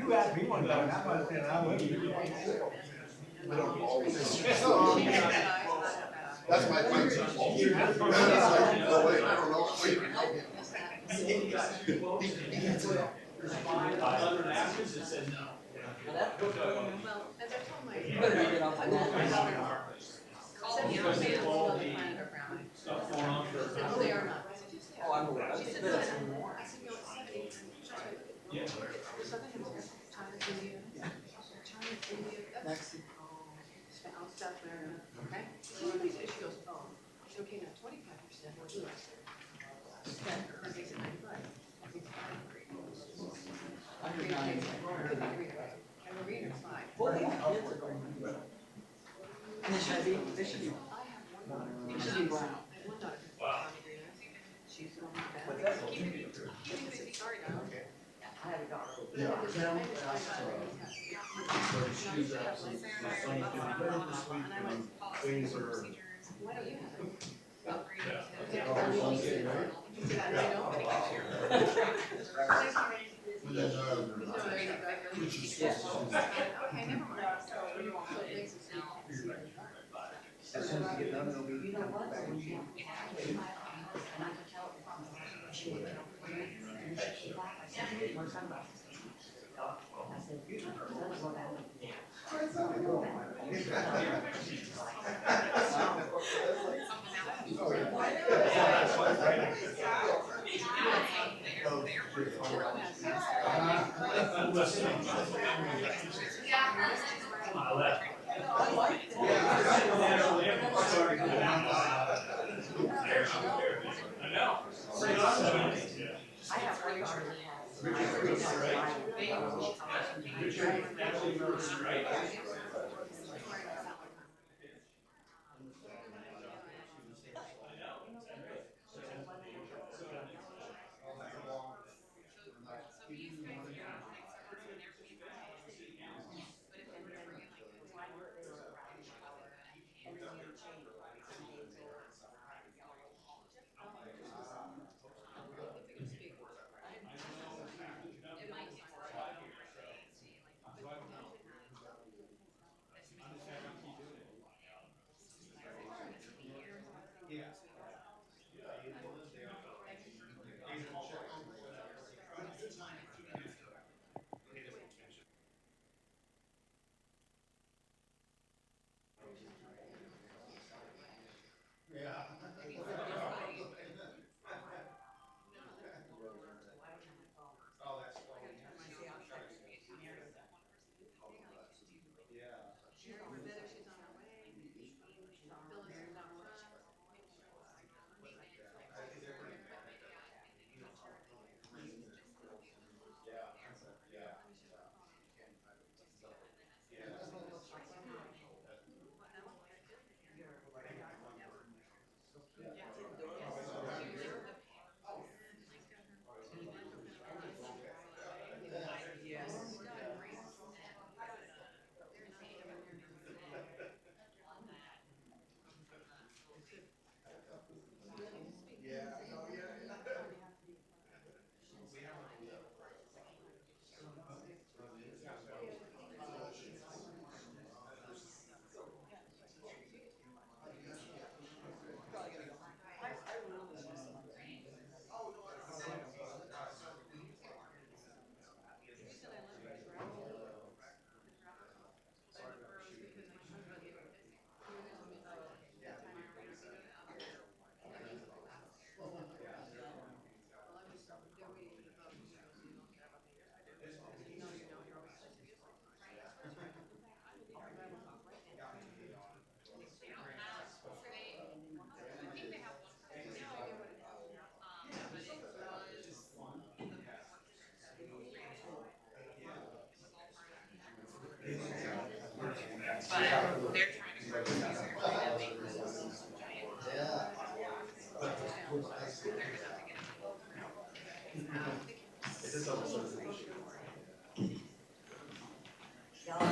You asked me one time, I'm not saying I wouldn't. That's my point. That's like, no way, I don't know. Wait. There's 500 actions that said no. Well, as I told my. You better not get off on that. Because of all the stuff going on for. No, they are not. Oh, I'm aware. She said, That's "No." more. I said, "No, it's 70." Yeah. Southern Hemisphere, China, India, China, India, that's Mexico. South America, okay? She goes, oh, okay, now 25% was US. That makes it 95. I heard nine. And Marina's 5. Well, these kids are going. And they should be, I have one daughter. they should be brown. I have one daughter. Wow. She's going back. Sorry, now. I had a daughter. Yeah, Kim things are. Why don't you have it? Yeah. I know. Yes. Okay, never mind. As soon as you get done, it'll be. You know what? I left. I know. I have one daughter that has.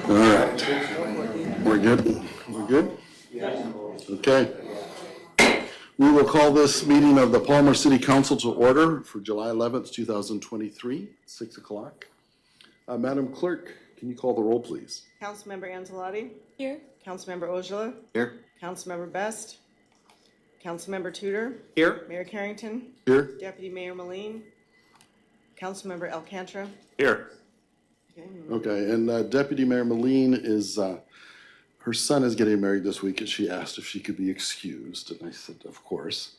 All right, we're good? We're good? Okay. We will call this meeting of the Palmer City Council to order for July 11th, 2023, 6 o'clock. Madam Clerk, can you call the roll, please? Councilmember Anzalati? Here. Councilmember Ojala? Here. Councilmember Best? Councilmember Tudor? Here. Mayor Carrington? Here? Deputy Mayor Moline? Councilmember Alcantra? Here. Okay, Okay, and Deputy Mayor Moline is, her son is getting married this week, and she asked if she could be excused, and I said, of course.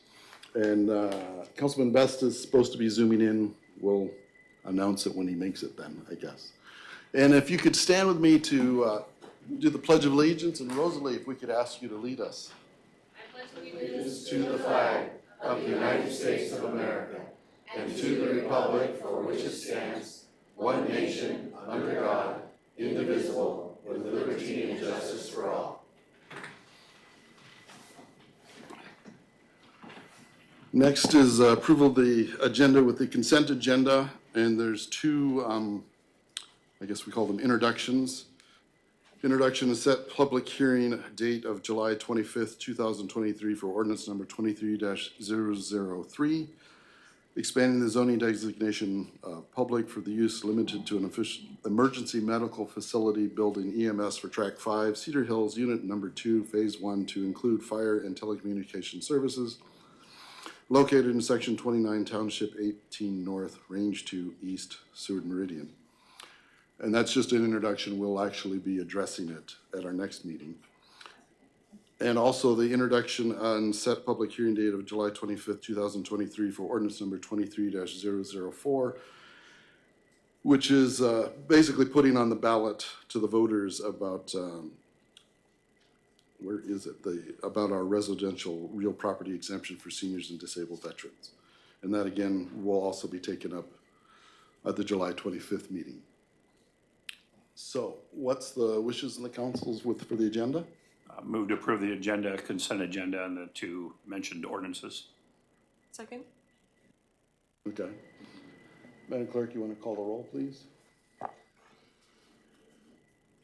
And Councilman Best is supposed to be zooming in. We'll announce it when he makes it then, I guess. And if you could stand with me to do the Pledge of Allegiance, and Rosalie, if we could ask you to lead us. I pledge allegiance To the flag of the United States of America, and to the republic for which it stands, one nation, under God, indivisible, with liberty and justice for all. Next is approval of the agenda with the consent agenda, and there's two, I guess we call them introductions. Introduction to set public hearing date of July 25th, 2023 for ordinance number 23-003, expanding the zoning designation public for the use limited to an emergency medical facility building EMS for Track 5, Cedar Hills, Unit Number 2, Phase 1, to include fire and telecommunication services located in Section 29, Township 18 North, Range 2 East, Seward Meridian. And that's just an introduction. We'll actually be addressing it at our next meeting. And also the introduction on set public hearing date of July 25th, 2023 for ordinance number 23-004, which is basically putting on the ballot to the voters about, where is it? About our residential real property exemption for seniors and disabled veterans. And that again will also be taken up at the July 25th meeting. So what's the wishes in the councils for the agenda? Move to approve the agenda, consent agenda, and the two mentioned ordinances. Second. Okay. Madam Clerk, you want to call the roll, please?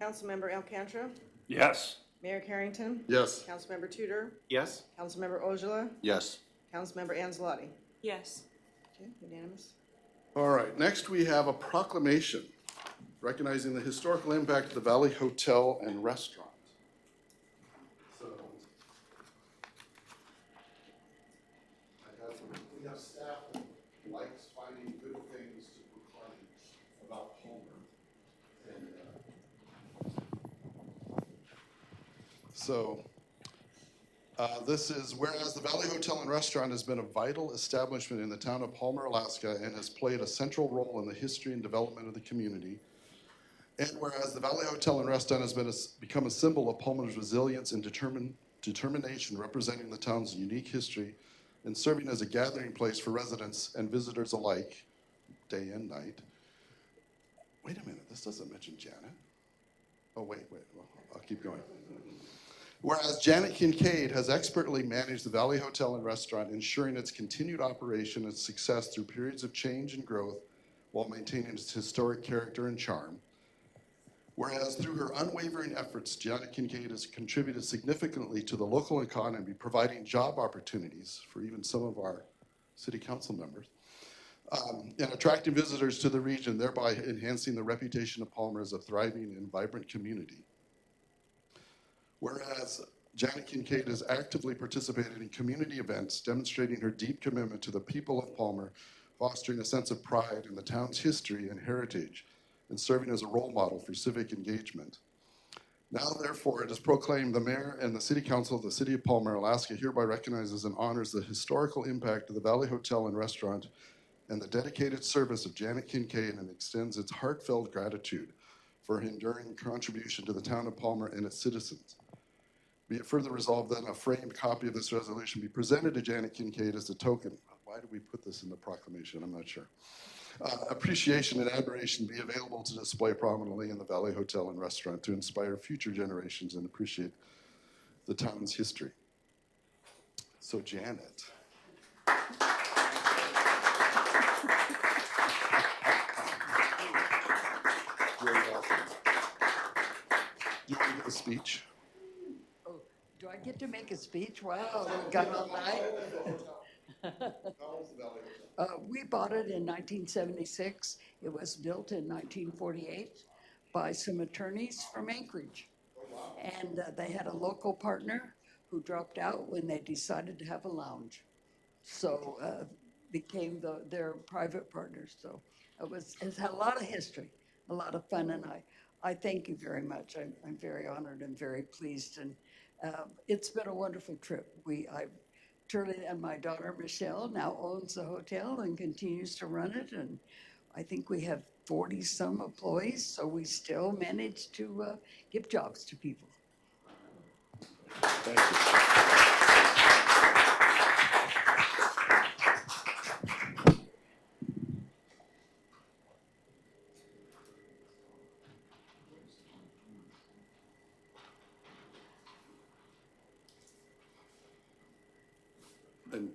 Councilmember Alcantra? Yes. Mayor Carrington? Yes. Councilmember Tudor? Yes. Councilmember Ojala? Yes. Councilmember Anzalati? Yes. Okay, unanimous. All right, next we have a proclamation recognizing the historical impact of the Valley Hotel and Restaurant. So, we have staff that likes finding good things to proclaim about Palmer. And, this is, whereas the Valley Hotel and Restaurant has been a vital establishment in the town of Palmer, Alaska, and has played a central role in the history and development of the community. And whereas the Valley Hotel and Restaurant has become a symbol of Palmer's resilience and determination, representing the town's unique history and serving as a gathering place for residents and visitors alike, day and night. Wait a minute, this doesn't mention Janet. Oh, wait, well, I'll keep going. Whereas Janet Kincaid has expertly managed the Valley Hotel and Restaurant, ensuring its continued operation and success through periods of change and growth while maintaining its historic character and charm. Whereas through her unwavering efforts, Janet Kincaid has contributed significantly to the local economy, providing job opportunities for even some of our city council members, and attracting visitors to the region, thereby enhancing the reputation of Palmer as a thriving and vibrant community. Whereas Janet Kincaid has actively participated in community events, demonstrating her deep commitment to the people of Palmer, fostering a sense of pride in the town's history and heritage, and serving as a role model for civic engagement. Now, therefore, it is proclaimed the mayor and the city council of the city of Palmer, Alaska hereby recognizes and honors the historical impact of the Valley Hotel and Restaurant and the dedicated service of Janet Kincaid, and extends its heartfelt gratitude for her enduring contribution to the town of Palmer and its citizens. Be it further resolved that a framed copy of this resolution be presented to Janet Kincaid as a token. Why did we put this in the proclamation? I'm not sure. Appreciation and admiration be available to display prominently in the Valley Hotel and Restaurant to inspire future generations and appreciate the town's history. So, Janet. You're welcome. You want to give a speech? Do I get to make a speech? Wow, got all night. No, How's the Valley Hotel? We bought it in 1976. It was built in 1948 by some attorneys from Anchorage. And they had a local partner who dropped out when they decided to have a lounge. So became their private partners. So it's had a lot of history, a lot of fun, and I thank you very much. I'm very honored and very pleased, and it's been a wonderful trip. Turley and my daughter Michelle now owns the hotel and continues to run it, and I think we have 40-some employees, so we still manage to give jobs to people. Thank you. And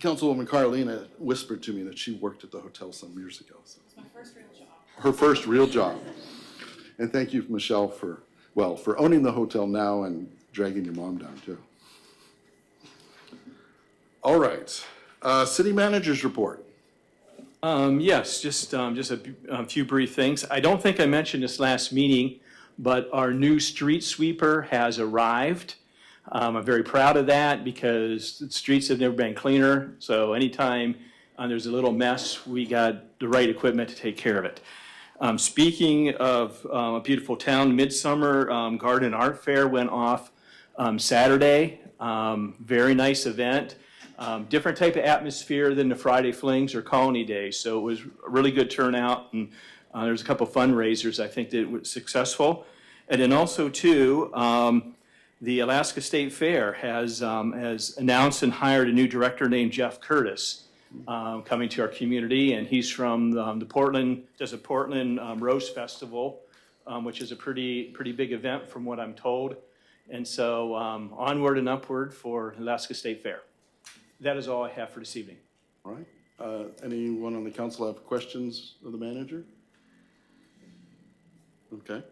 Councilwoman Carolina whispered to me that she worked at the hotel some years ago. So. It's my first real job. Her first real job. And thank you, Michelle, for owning the hotel now and dragging your mom down too. All right, city manager's report. Yes, just a few brief things. I don't think I mentioned this last meeting, but our new street sweeper has arrived. I'm very proud of that because the streets have never been cleaner. So anytime there's a little mess, we got the right equipment to take care of it. Speaking of a beautiful town, Midsummer Garden Art Fair went off Saturday. Very nice event. Different type of atmosphere than the Friday Flings or Colony Days. So it was a really good turnout, and there's a couple fundraisers I think that were successful. And then also too, the Alaska State Fair has announced and hired a new director named Jeff Curtis coming to our community, and he's from the Portland Rose Festival, which is a pretty big event from what I'm told. And so onward and upward for Alaska State Fair. That is all I have for this evening. All right, anyone on the council have questions of the manager? Okay.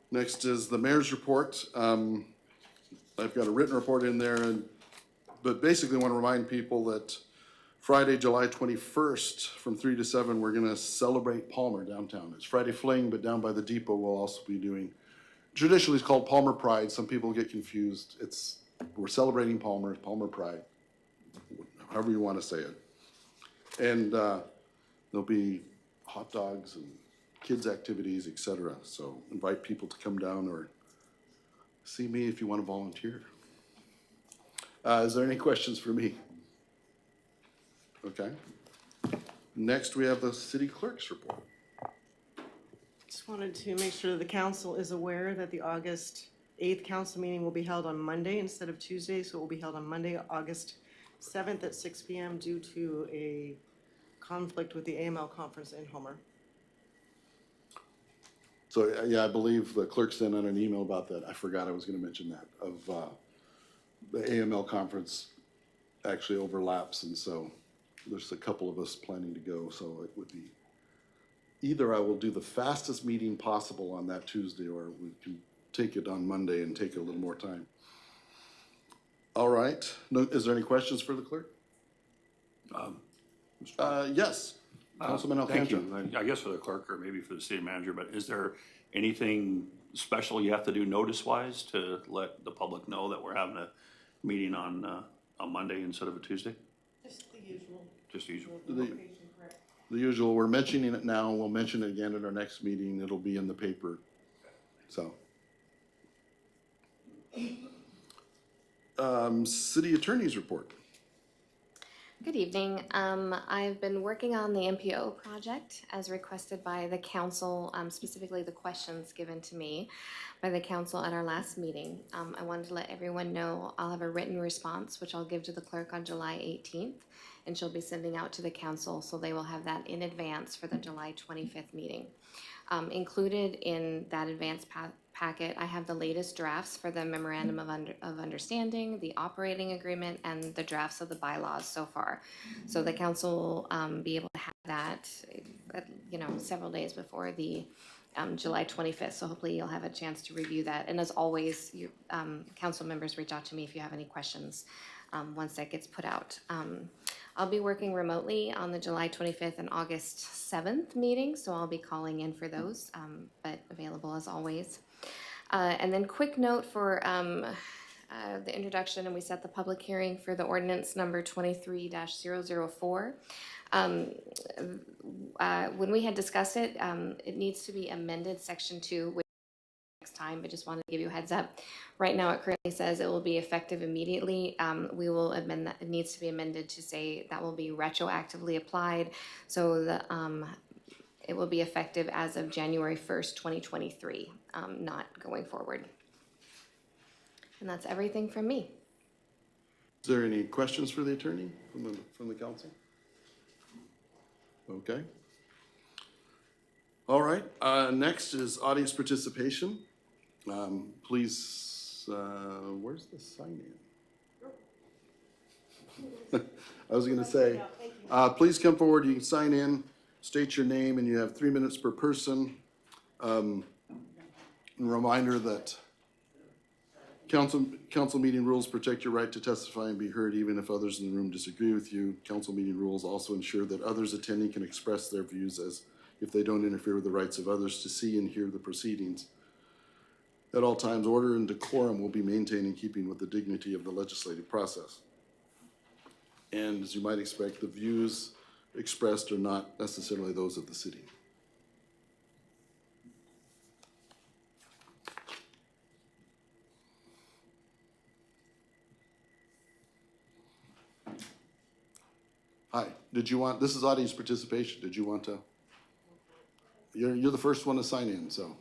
Next is the mayor's report. I've got a written report in there, but basically want to remind people that Friday, July 21st, from 3 to 7, we're going to celebrate Palmer downtown. It's Friday Fling, but down by the depot we'll also be doing, traditionally it's called Palmer Pride. Some people get confused. We're celebrating Palmer Pride, however you want to say it. And there'll be hot dogs and kids' activities, etc. So invite people to come down or see me if you want to volunteer. Is there any questions for me? Okay. Next, we have the city clerk's report. Just wanted to make sure the council is aware that the August 8th council meeting will be held on Monday instead of Tuesday, so it will be held on Monday, August 7th at 6 p.m. due to a conflict with the AML conference in Homer. So, yeah, I believe the clerk sent out an email about that. I forgot I was going to mention that, of the AML conference actually overlaps, and so there's a couple of us planning to go, so it would be either I will do the fastest meeting possible on that Tuesday, or we can take it on Monday and take a little more time. All right. No, is there any questions for the clerk? Yes. Councilman Thank Alcantara. you. I guess for the clerk or maybe for the city manager, but is there anything special you have to do notice-wise to let the public know that we're having a meeting on Monday instead of a Tuesday? Just the usual. Just usual. The usual, we're mentioning it now, we'll mention it again at our next meeting, it'll be in the paper, so. City attorney's report. Good evening. I've been working on the MPO project as requested by the council, specifically the questions given to me by the council at our last meeting. I wanted to let everyone know I'll have a written response, which I'll give to the clerk on July 18th, and she'll be sending out to the council, so they will have that in advance for the July 25th meeting. Included in that advance packet, I have the latest drafts for the memorandum of understanding, the operating agreement, and the drafts of the bylaws so far. So the council will be able to have that, several days before the July 25th. So hopefully you'll have a chance to review that. And as always, you, council members reach out to me if you have any questions once that gets put out. I'll be working remotely on the July 25th and August 7th meetings, so I'll be calling in for those, but available as always. And then quick note for the introduction, and we set the public hearing for the ordinance number 23-004. When we had discussed it, it needs to be amended, section 2, which next time, but just wanted to give you a heads up. Right now, it currently says it will be effective immediately. We will amend that. It needs to be amended to say that will be retroactively applied. So it will be effective as of January 1st, 2023, not going forward. And that's everything from me. Is there any questions for the attorney from the council? Okay. All right, next is audience participation. Please, where's the sign in? I was gonna say, please come forward, you can sign in, state your name, and you have 3 minutes per person. And reminder that council meeting rules protect your right to testify and be heard even if others in the room disagree with you. Council meeting rules also ensure that others attending can express their views as if they don't interfere with the rights of others to see and hear the proceedings. At all times, order and decorum will be maintained in keeping with the dignity of the legislative process. And as you might expect, the views expressed are not necessarily those of the city. Hi, this is audience participation. Did you want to? You're the first one to sign in, so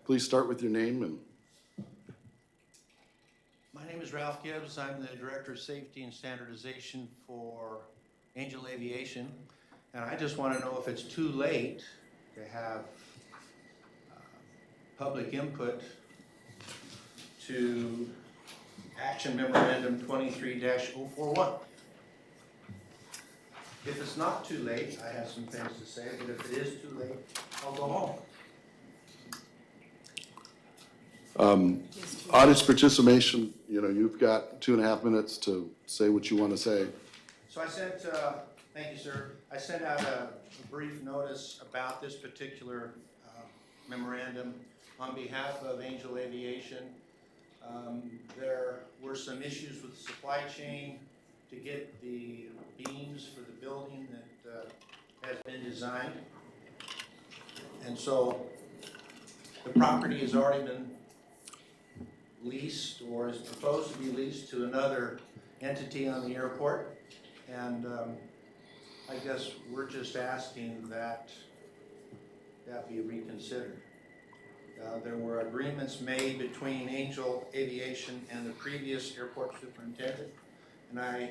please start with your name and. My name is Ralph Gibbs. I'm the Director of Safety and Standardization for Angel Aviation. And I just want to know if it's too late to have public input to Action Memorandum 23-041. If it's not too late, I have some things to say, but if it is too late, I'll go home. Audience participation, you've got 2.5 minutes to say what you want to say. So I sent, thank you, sir. I sent out a brief notice about this particular memorandum on behalf of Angel Aviation. There were some issues with the supply chain to get the beams for the building that has been designed. And so the property has already been leased or is proposed to be leased to another entity on the airport. And I guess we're just asking that that be reconsidered. There were agreements made between Angel Aviation and the previous airport superintendent, and I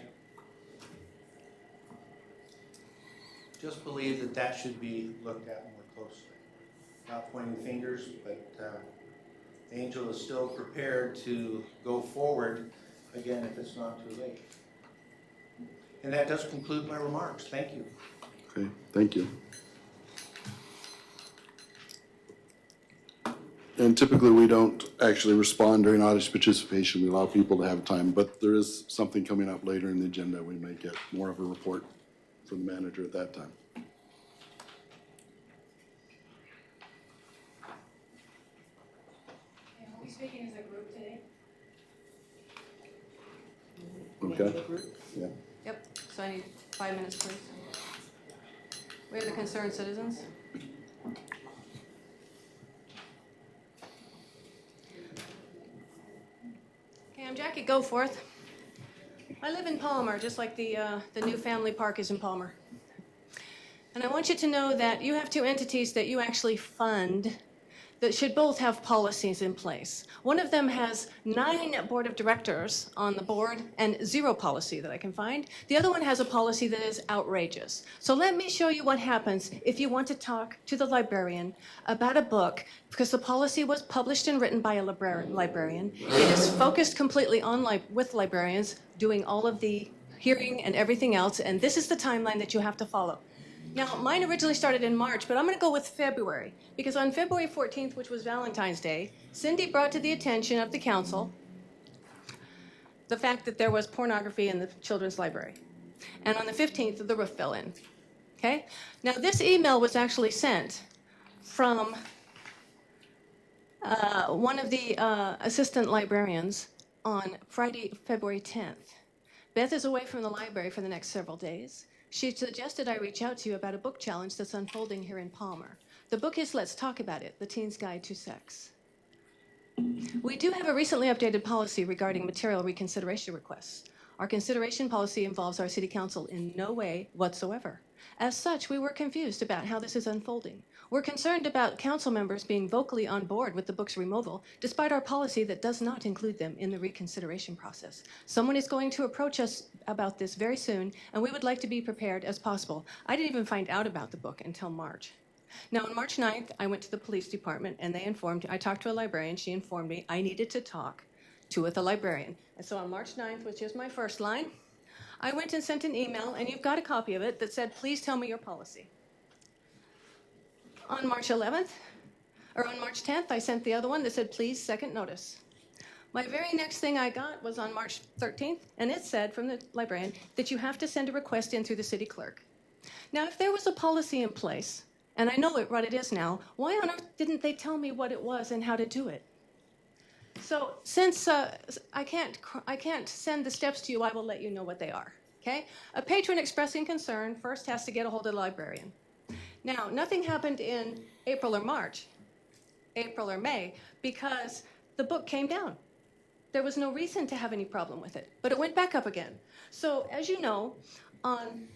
just believe that that should be looked at more closely. Not pointing fingers, but Angel is still prepared to go forward, again, if it's not too late. And that does conclude my remarks. Thank you. Okay, thank you. And typically we don't actually respond during audience participation. We allow people to have time, but there is something coming up later in the agenda. We may get more of a report from the manager at that time. Are we speaking as a group today? Okay? Yeah. Yep, so I need 5 minutes, please. We are the concerned citizens. Okay, I'm Jackie Goforth. I live in Palmer, just like the new family park is in Palmer. And I want you to know that you have two entities that you actually fund that should both have policies in place. One of them has 9 board of directors on the board and 0 policy that I can find. The other one has a policy that is outrageous. So let me show you what happens if you want to talk to the librarian about a book, because the policy was published and written by a librarian. It is focused completely on with librarians doing all of the hearing and everything else, and this is the timeline that you have to follow. Now, mine originally started in March, but I'm going to go with February, because on February 14th, which was Valentine's Day, Cindy brought to the attention of the council the fact that there was pornography in the children's library. And on the 15th, the roof fell in. Okay? Now, this email was actually sent from one of the assistant librarians on Friday, February 10th. Beth is away from the library for the next several days. She suggested I reach out to you about a book challenge that's unfolding here in Palmer. The book is Let's Talk About It, The Teen's Guide to Sex. We do have a recently updated policy regarding material reconsideration requests. Our consideration policy involves our city council in no way whatsoever. As such, we were confused about how this is unfolding. We're concerned about council members being vocally on board with the book's removal, despite our policy that does not include them in the reconsideration process. Someone is going to approach us about this very soon, and we would like to be prepared as possible. I didn't even find out about the book until March. Now, on March 9th, I went to the police department, and I talked to a librarian. She informed me I needed to talk with a librarian. And so on March 9th, which is my first line, I went and sent an email, and you've got a copy of it, that said, please tell me your policy. On March 11th, or on March 10th, I sent the other one that said, please, second notice. My very next thing I got was on March 13th, and it said from the librarian that you have to send a request in through the city clerk. Now, if there was a policy in place, and I know what it is now, why on earth didn't they tell me what it was and how to do it? So since I can't send the steps to you, I will let you know what they are, okay? A patron expressing concern first has to get a hold of the librarian. Now, nothing happened in April or May, because the book came down. There was no reason to have any problem with it, but it went back up again. So as you know, on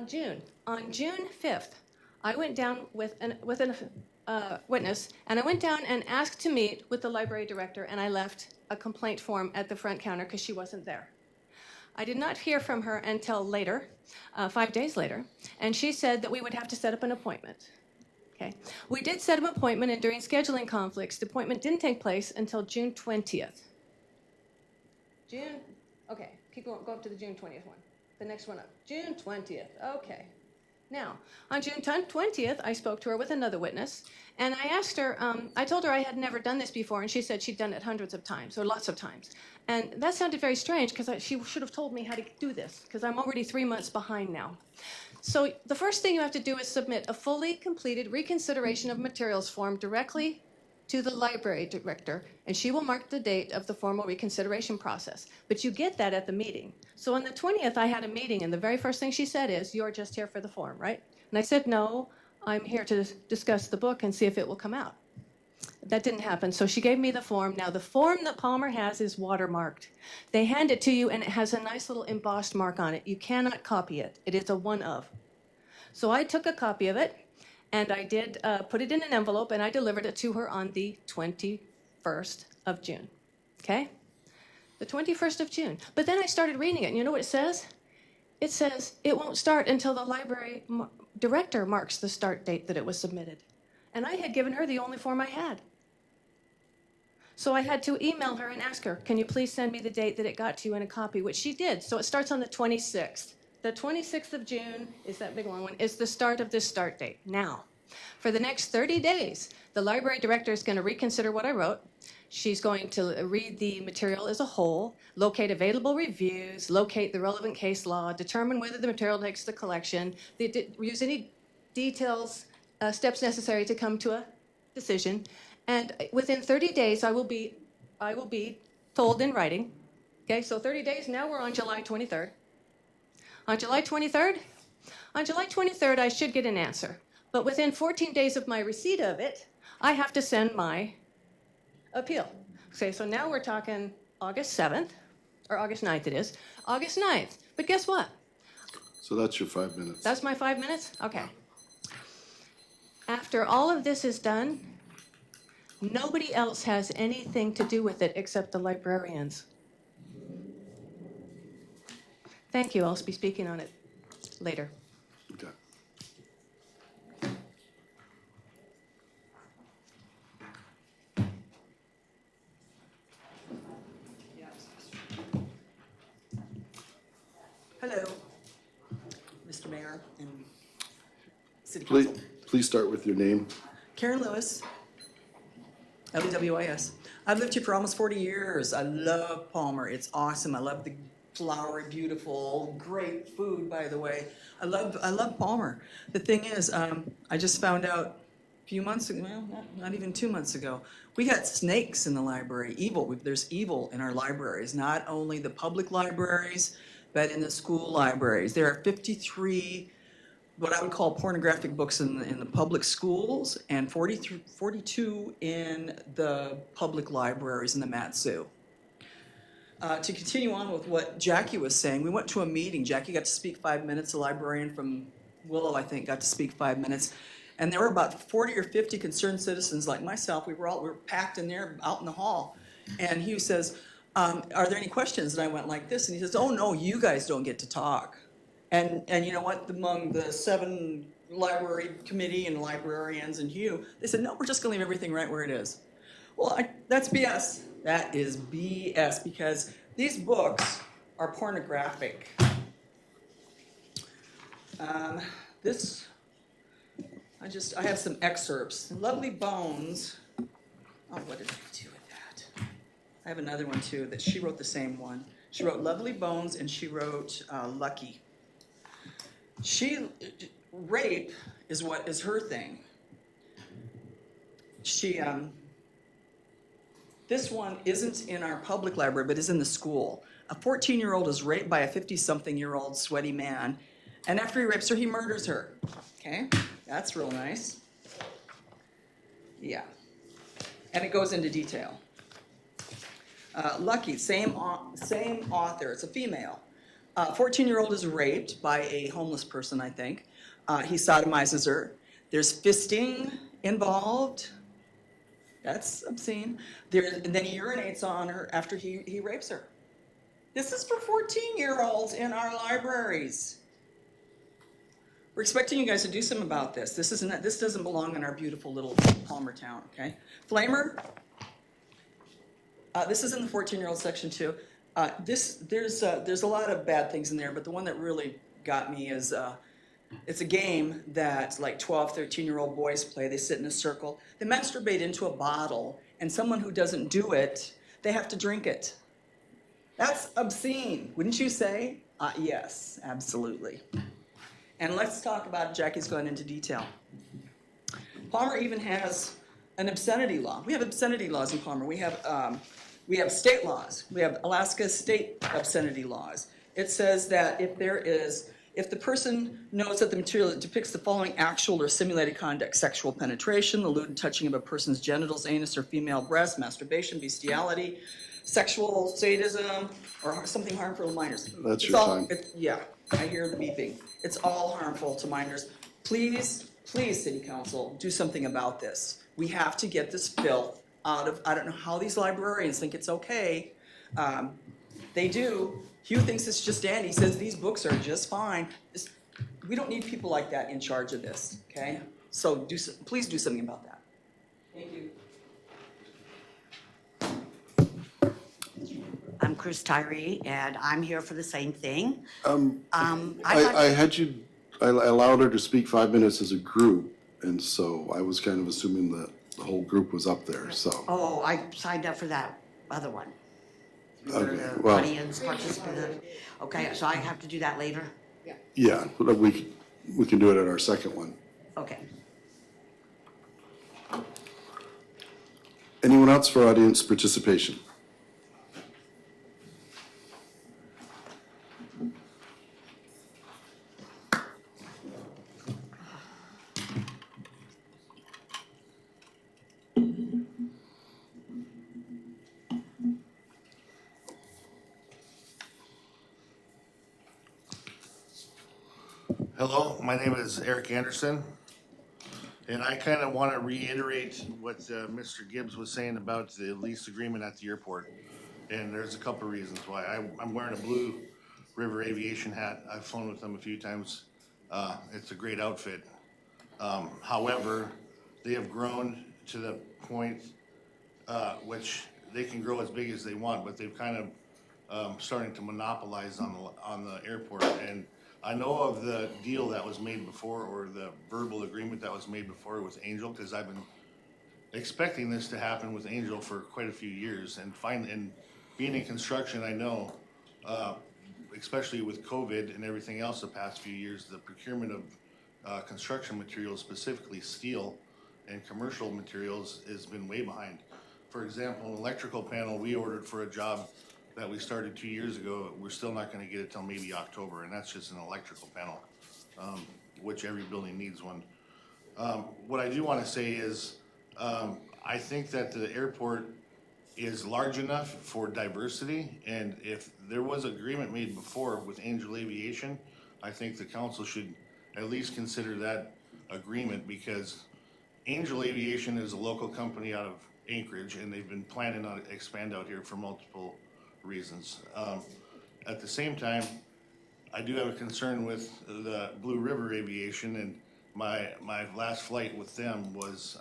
June 5th, I went down with a witness, and I went down and asked to meet with the library director, and I left a complaint form at the front counter because she wasn't there. I did not hear from her until later, 5 days later, and she said that we would have to set up an appointment. Okay. We did set up an appointment, and during scheduling conflicts, the appointment didn't take place until June 20th. Okay, go up to the June 20th one. The next one up, June 20th, okay. Now, on June 20th, I spoke to her with another witness, and I asked her, I told her I had never done this before, and she said she'd done it hundreds of times, or lots of times. And that sounded very strange, because she should have told me how to do this, because I'm already 3 months behind now. So the first thing you have to do is submit a fully completed reconsideration of materials form directly to the library director, and she will mark the date of the formal reconsideration process. But you get that at the meeting. So on the 20th, I had a meeting, and the very first thing she said is, you're just here for the form, right? And I said, no, I'm here to discuss the book and see if it will come out. That didn't happen, so she gave me the form. Now, the form that Palmer has is watermarked. They hand it to you, and it has a nice little embossed mark on it. You cannot copy it. It is a one of. So I took a copy of it, and I did put it in an envelope, and I delivered it to her on the 21st of June, okay? The 21st of June. But then I started reading it, and you know what it says? It says it won't start until the library director marks the start date that it was submitted. And I had given her the only form I had. So I had to email her and ask her, can you please send me the date that it got to you in a copy, which she did. So it starts on the 26th. The 26th of June is that big long one, is the start of this start date. Now, for the next 30 days, the library director is going to reconsider what I wrote. She's going to read the material as a whole, locate available reviews, locate the relevant case law, determine whether the material makes the collection, use any details, steps necessary to come to a decision. And within 30 days, I will be told in writing. Okay, so 30 days, now we're on July 23rd. On July 23rd, I should get an answer. But within 14 days of my receipt of it, I have to send my appeal. Okay, so now we're talking August 7th, or August 9th it is. August 9th. But guess what? So that's your 5 minutes. That's my 5 minutes? Okay. After all of this is done, nobody else has anything to do with it except the librarians. Thank you. I'll be speaking on it later. Okay. Hello, Mr. Mayor and City Please, Council. please start with your name. Karen Lewis, L-E-W-I-S. I've lived here for almost 40 years. I love Palmer. It's awesome. I love the flowery, beautiful, great food, by the way. I love Palmer. The thing is, I just found out a few months ago, well, not even 2 months ago, we got snakes in the library, evil. There's evil in our libraries, not only the public libraries, but in the school libraries. There are 53 what I would call pornographic books in the public schools and 42 in the public libraries in the Mat-Su. To continue on with what Jackie was saying, we went to a meeting. Jackie got to speak 5 minutes. A librarian from Willow, I think, got to speak 5 minutes. And there were about 40 or 50 concerned citizens like myself. We were packed in there out in the hall. And he says, are there any questions? And I went like this. And he says, oh, no, you guys don't get to talk. And you know what? Among the 7 library committee and librarians and Hugh, they said, no, we're just going to leave everything right where it is. Well, that's BS. That is BS because these books are pornographic. I have some excerpts. Lovely Bones. Oh, what did I do with that? I have another one too that she wrote the same one. She wrote Lovely Bones and she wrote Lucky. Rape is what is her thing. This one isn't in our public library, but is in the school. A 14-year-old is raped by a 50-something-year-old sweaty man, and after he rapes her, he murders her. Okay, that's real nice. Yeah, and it goes into detail. Lucky, same author. It's a female. 14-year-old is raped by a homeless person, I think. He sodomizes her. There's fisting involved. That's obscene. And then he urinates on her after he rapes her. This is for 14-year-olds in our libraries. We're expecting you guys to do something about this. This doesn't belong in our beautiful little Palmer town, okay? Flamer. This is in the 14-year-old section too. There's a lot of bad things in there, but the one that really got me is it's a game that like 12, 13-year-old boys play. They sit in a circle. They masturbate into a bottle, and someone who doesn't do it, they have to drink it. That's obscene, wouldn't you say? Yes, absolutely. And let's talk about, Jackie's going into detail. Palmer even has an obscenity law. We have obscenity laws in Palmer. We have state laws. We have Alaska state obscenity laws. It says that if the person knows that the material depicts the following actual or simulated conduct: sexual penetration, the lewd and touching of a person's genitals, anus, or female breast, masturbation, bestiality, sexual sadism, or something harmful to minors. That's your time. Yeah, I hear the beeping. It's all harmful to minors. Please, City Council, do something about this. We have to get this filth out of, I don't know how these librarians think it's okay. They do. Hugh thinks it's just dandy. He says these books are just fine. We don't need people like that in charge of this, okay? So please do something about that. Thank you. I'm Chris Tyree, and I'm here for the same thing. I allowed her to speak 5 minutes as a group, and so I was kind of assuming that the whole group was up there, so. Oh, I signed up for that other one. For Okay, the well, audience participant. Okay, so I have to do that later? yeah, but we can do it at our second one. Okay. Anyone else for audience participation? Hello, my name is Eric Anderson, and I kind of want to reiterate what Mr. Gibbs was saying about the lease agreement at the airport. And there's a couple of reasons why. I'm wearing a Blue River Aviation hat. I've flown with them a few times. It's a great outfit. However, they have grown to the point which they can grow as big as they want, but they've kind of starting to monopolize on the airport. And I know of the deal that was made before, or the verbal agreement that was made before with Angel, because I've been expecting this to happen with Angel for quite a few years, and being in construction, I know, especially with COVID and everything else the past few years, the procurement of construction materials, specifically steel and commercial materials, has been way behind. For example, an electrical panel we ordered for a job that we started 2 years ago, we're still not gonna get it till maybe October, and that's just an electrical panel, which every building needs one. What I do wanna say is, I think that the airport is large enough for diversity, and if there was agreement made before with Angel Aviation, I think the council should at least consider that agreement, because Angel Aviation is a local company out of Anchorage, and they've been planning on expand out here for multiple reasons. At the same time, I do have a concern with the Blue River Aviation, and my last flight with them was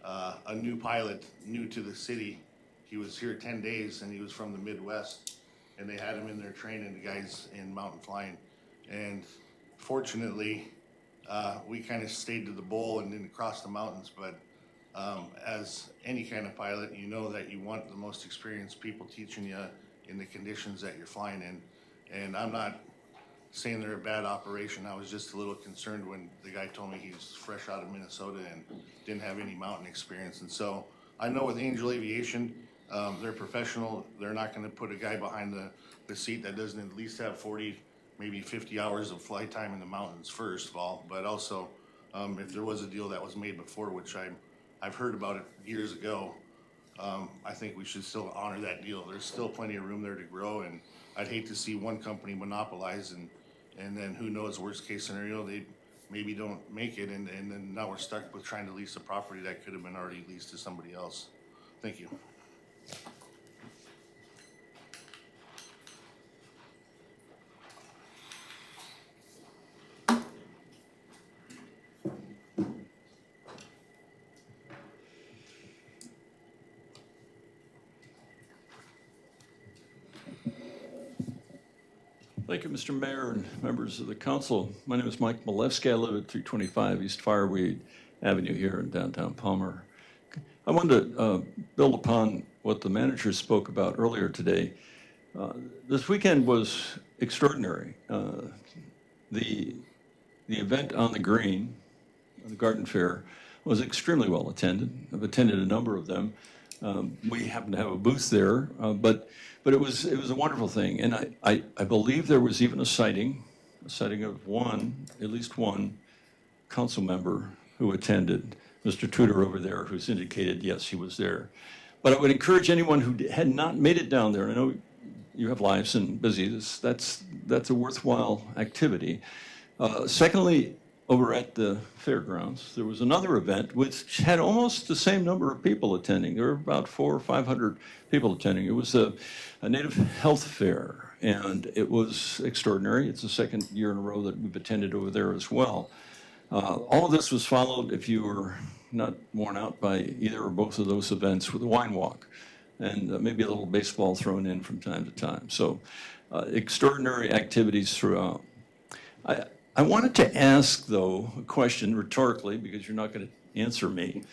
a new pilot, new to the city. He was here 10 days, and he was from the Midwest, and they had him in there training the guys in mountain flying. And fortunately, we kind of stayed to the bowl and didn't cross the mountains, but as any kind of pilot, you know that you want the most experienced people teaching you in the conditions that you're flying in. And I'm not saying they're a bad operation. I was just a little concerned when the guy told me he's fresh out of Minnesota and didn't have any mountain experience. And so I know with Angel Aviation, they're professional. They're not gonna put a guy behind the seat that doesn't at least have 40, maybe 50 hours of flight time in the mountains, first of all. But also, if there was a deal that was made before, which I've heard about it years ago, I think we should still honor that deal. There's still plenty of room there to grow, and I'd hate to see one company monopolize, and then who knows, worst case scenario, they maybe don't make it, and then now we're stuck with trying to lease a property that could have been already leased to somebody else. Thank you. Thank you, Mr. Mayor and members of the council. My name is Mike Malewski. I live at 325 East Fireweed Avenue here in downtown Palmer. I wanted to build upon what the manager spoke about earlier today. This weekend was extraordinary. The event on the green, the garden fair, was extremely well attended. I've attended a number of them. We happen to have a booth there, but it was a wonderful thing. And I believe there was even a sighting of at least one council member who attended, Mr. Tudor over there, who's indicated, yes, he was there. But I would encourage anyone who had not made it down there, I know you have lives and busy, that's a worthwhile activity. Secondly, over at the fairgrounds, there was another event which had almost the same number of people attending. There were about 400 or 500 people attending. It was a native health fair, and it was extraordinary. It's the second year in a row that we've attended over there as well. All of this was followed, if you were not worn out by either or both of those events, with a wine walk, and maybe a little baseball thrown in from time to time. So extraordinary activities throughout. I wanted to ask, though, a question rhetorically, because you're not going to answer me.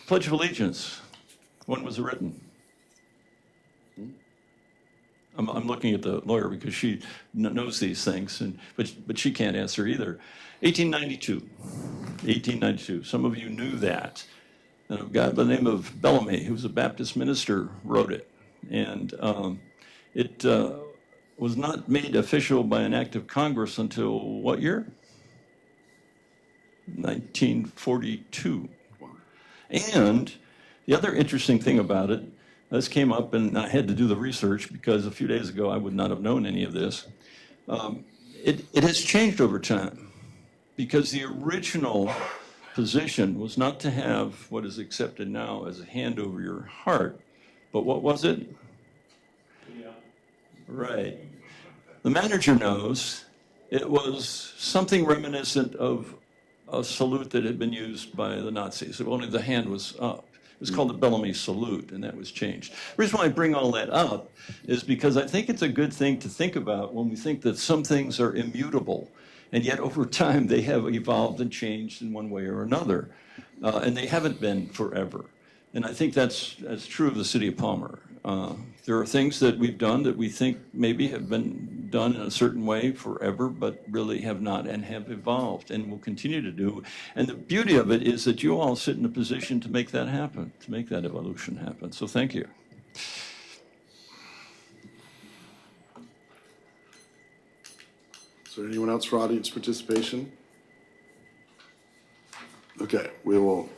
Pledge of Allegiance, when was it written? I'm looking at the lawyer because she knows these things, but she can't answer either. 1892. Some of you knew that. And a guy by the name of Bellamy, who was a Baptist minister, wrote it. And it was not made official by an act of Congress until what year? 1942. And the other interesting thing about it, this came up and I had to do the research because a few days ago I would not have known any of this. It has changed over time because the original position was not to have what is accepted now as a hand over your heart, but what was it? Yeah. Right. The manager knows it was something reminiscent of a salute that had been used by the Nazis. Only the hand was up. was called the Bellamy Salute, and that was changed. The reason why I bring all that up is because I think it's a good thing to think about when we think that some things are immutable, and yet over time they have evolved and changed in one way or another, and they haven't been forever. And I think that's true of the city of Palmer. There are things that we've done that we think maybe have been done in a certain way forever, but really have not and have evolved and will continue to do. And the beauty of it is that you all sit in a position to make that happen, to make that evolution happen. So thank you. Is there anyone else for audience participation? Okay, we will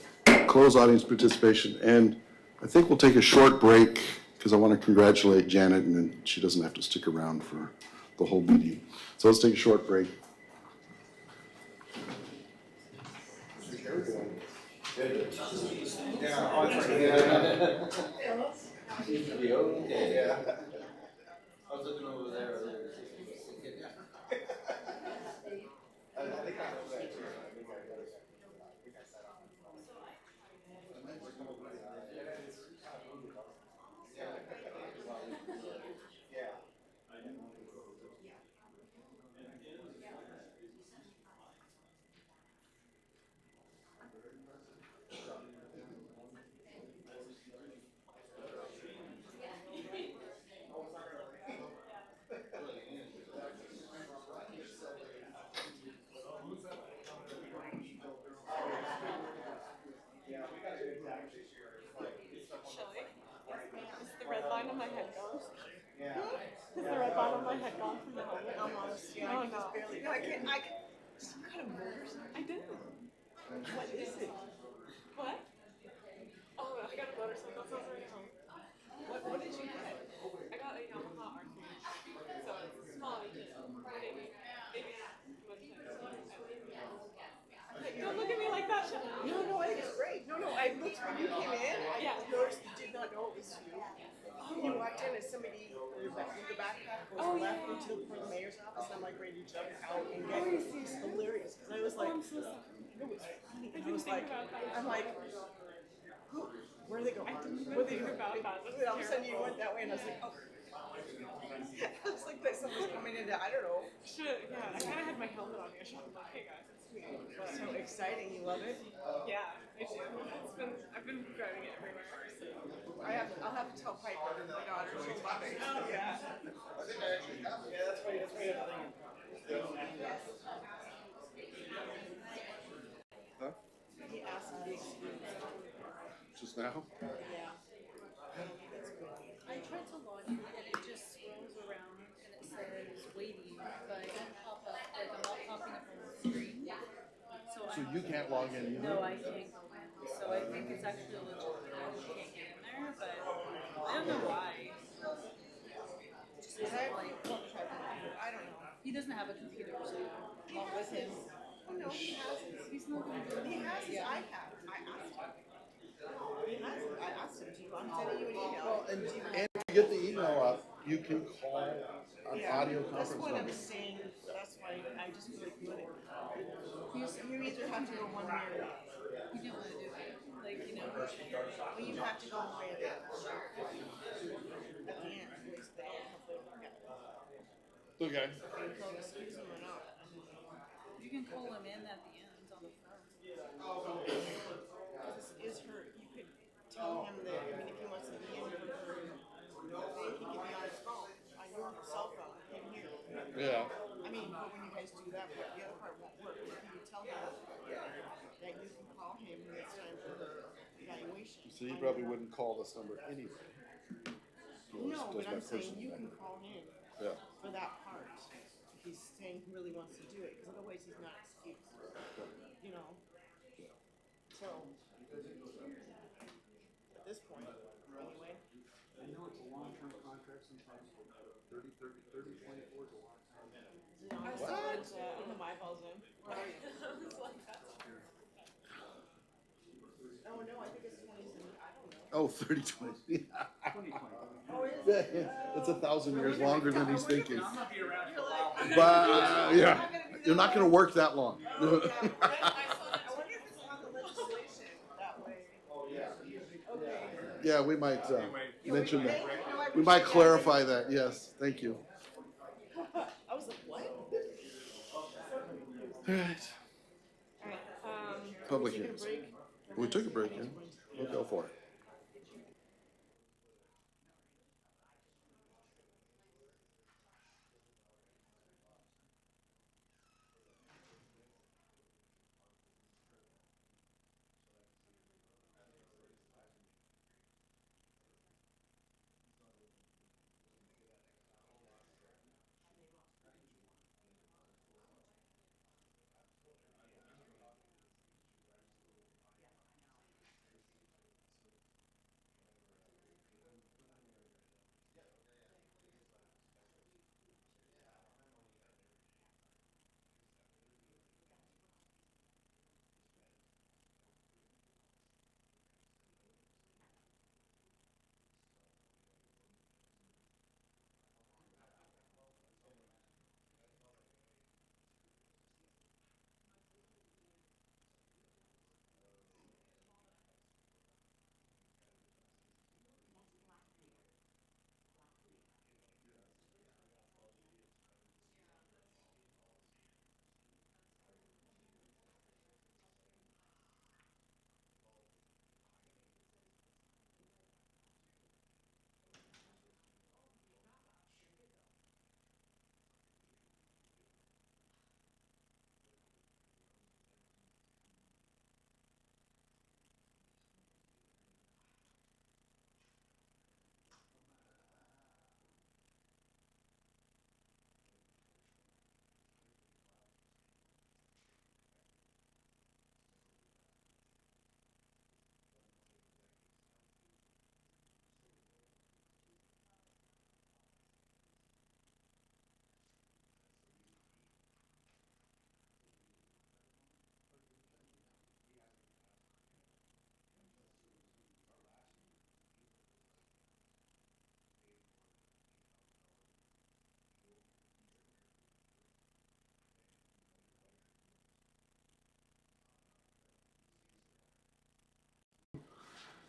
close audience participation, and I think we'll take a short break because I want to congratulate Janet, and then she doesn't have to stick around for the whole meeting. So let's take a short break. I was looking over there. What is it? What? Oh, I got a motorcycle. That's already home. What did you get? I got a Yamaha RC. So it's small, maybe. Don't look at me like that. No, I think it's great. No, I looked when you came in. I noticed, did not know it was you. You walked in as somebody with the backpack goes left for the mayor's office. I'm like ready to jump out and get it. It's hilarious because I was like, it was funny. I was like, I'm like, where are they going? Where are they going? All of a sudden you went that way and I was like, oh. I was like, somebody's coming into, I don't know. I kind of had my helmet on me. I should have been like, hey guys, it's me. So exciting. You love it? Yeah, I do. I've been driving it everywhere. I'll have to tell Piper, my daughter, she'll love it. Oh, yeah. That's right. Huh? He asked me to excuse. Just now? Yeah. I tried to log in and it just scrolls around and it says waiting, but it doesn't pop up, like I'm not popping up on the screen. So you can't log in either? No, I can't go in. So I think it's actually a legit thing. I can't get in there, but I don't know why. I don't know. He doesn't have a computer, so not with him. Oh, no, he has his. He's not. He has his iPad. I asked him. He has it. I asked him, I'm sending you an email. Well, and if you get the email up, you can call an audio conference That's what number. I'm saying. That's why I just feel like doing it. You either have to go one way or the other. You don't want to do it. Like, Well, you have to go one way or the other. At the end, it's the end. Okay. Excuse him or not. you can call him in at the end on the phone. This is her, you could tell him that, I mean, if he wants to be in her, then he can be on his phone, on your cell phone, in here. Yeah. I mean, but when you guys do that, the other part won't work. If you tell him that you can call him when it's time for the evaluation. So you probably wouldn't call this number anyway. No, but I'm saying you can call him Yeah. for that part. If he's saying he really wants to do it, because otherwise he's not excused. You know? So, at this point, anyway. I know it's a long-term contract, sometimes 30, 24 is a long time. I saw it on the eyeballs in. Right. Oh, no, I think it's 20, I don't know. Oh, 30, 20. Oh, is it? It's 1,000 years longer than he's thinking. I'm not be around for a while. But, yeah, you're not gonna work that long. I wonder if it's on the legislation that way. Oh, yeah. Okay, Yeah, we might mention that. We might clarify that, yes, thank you. I was like, what? All right, All right, public taking a hearings. break. We took a break, yeah. We'll go for it.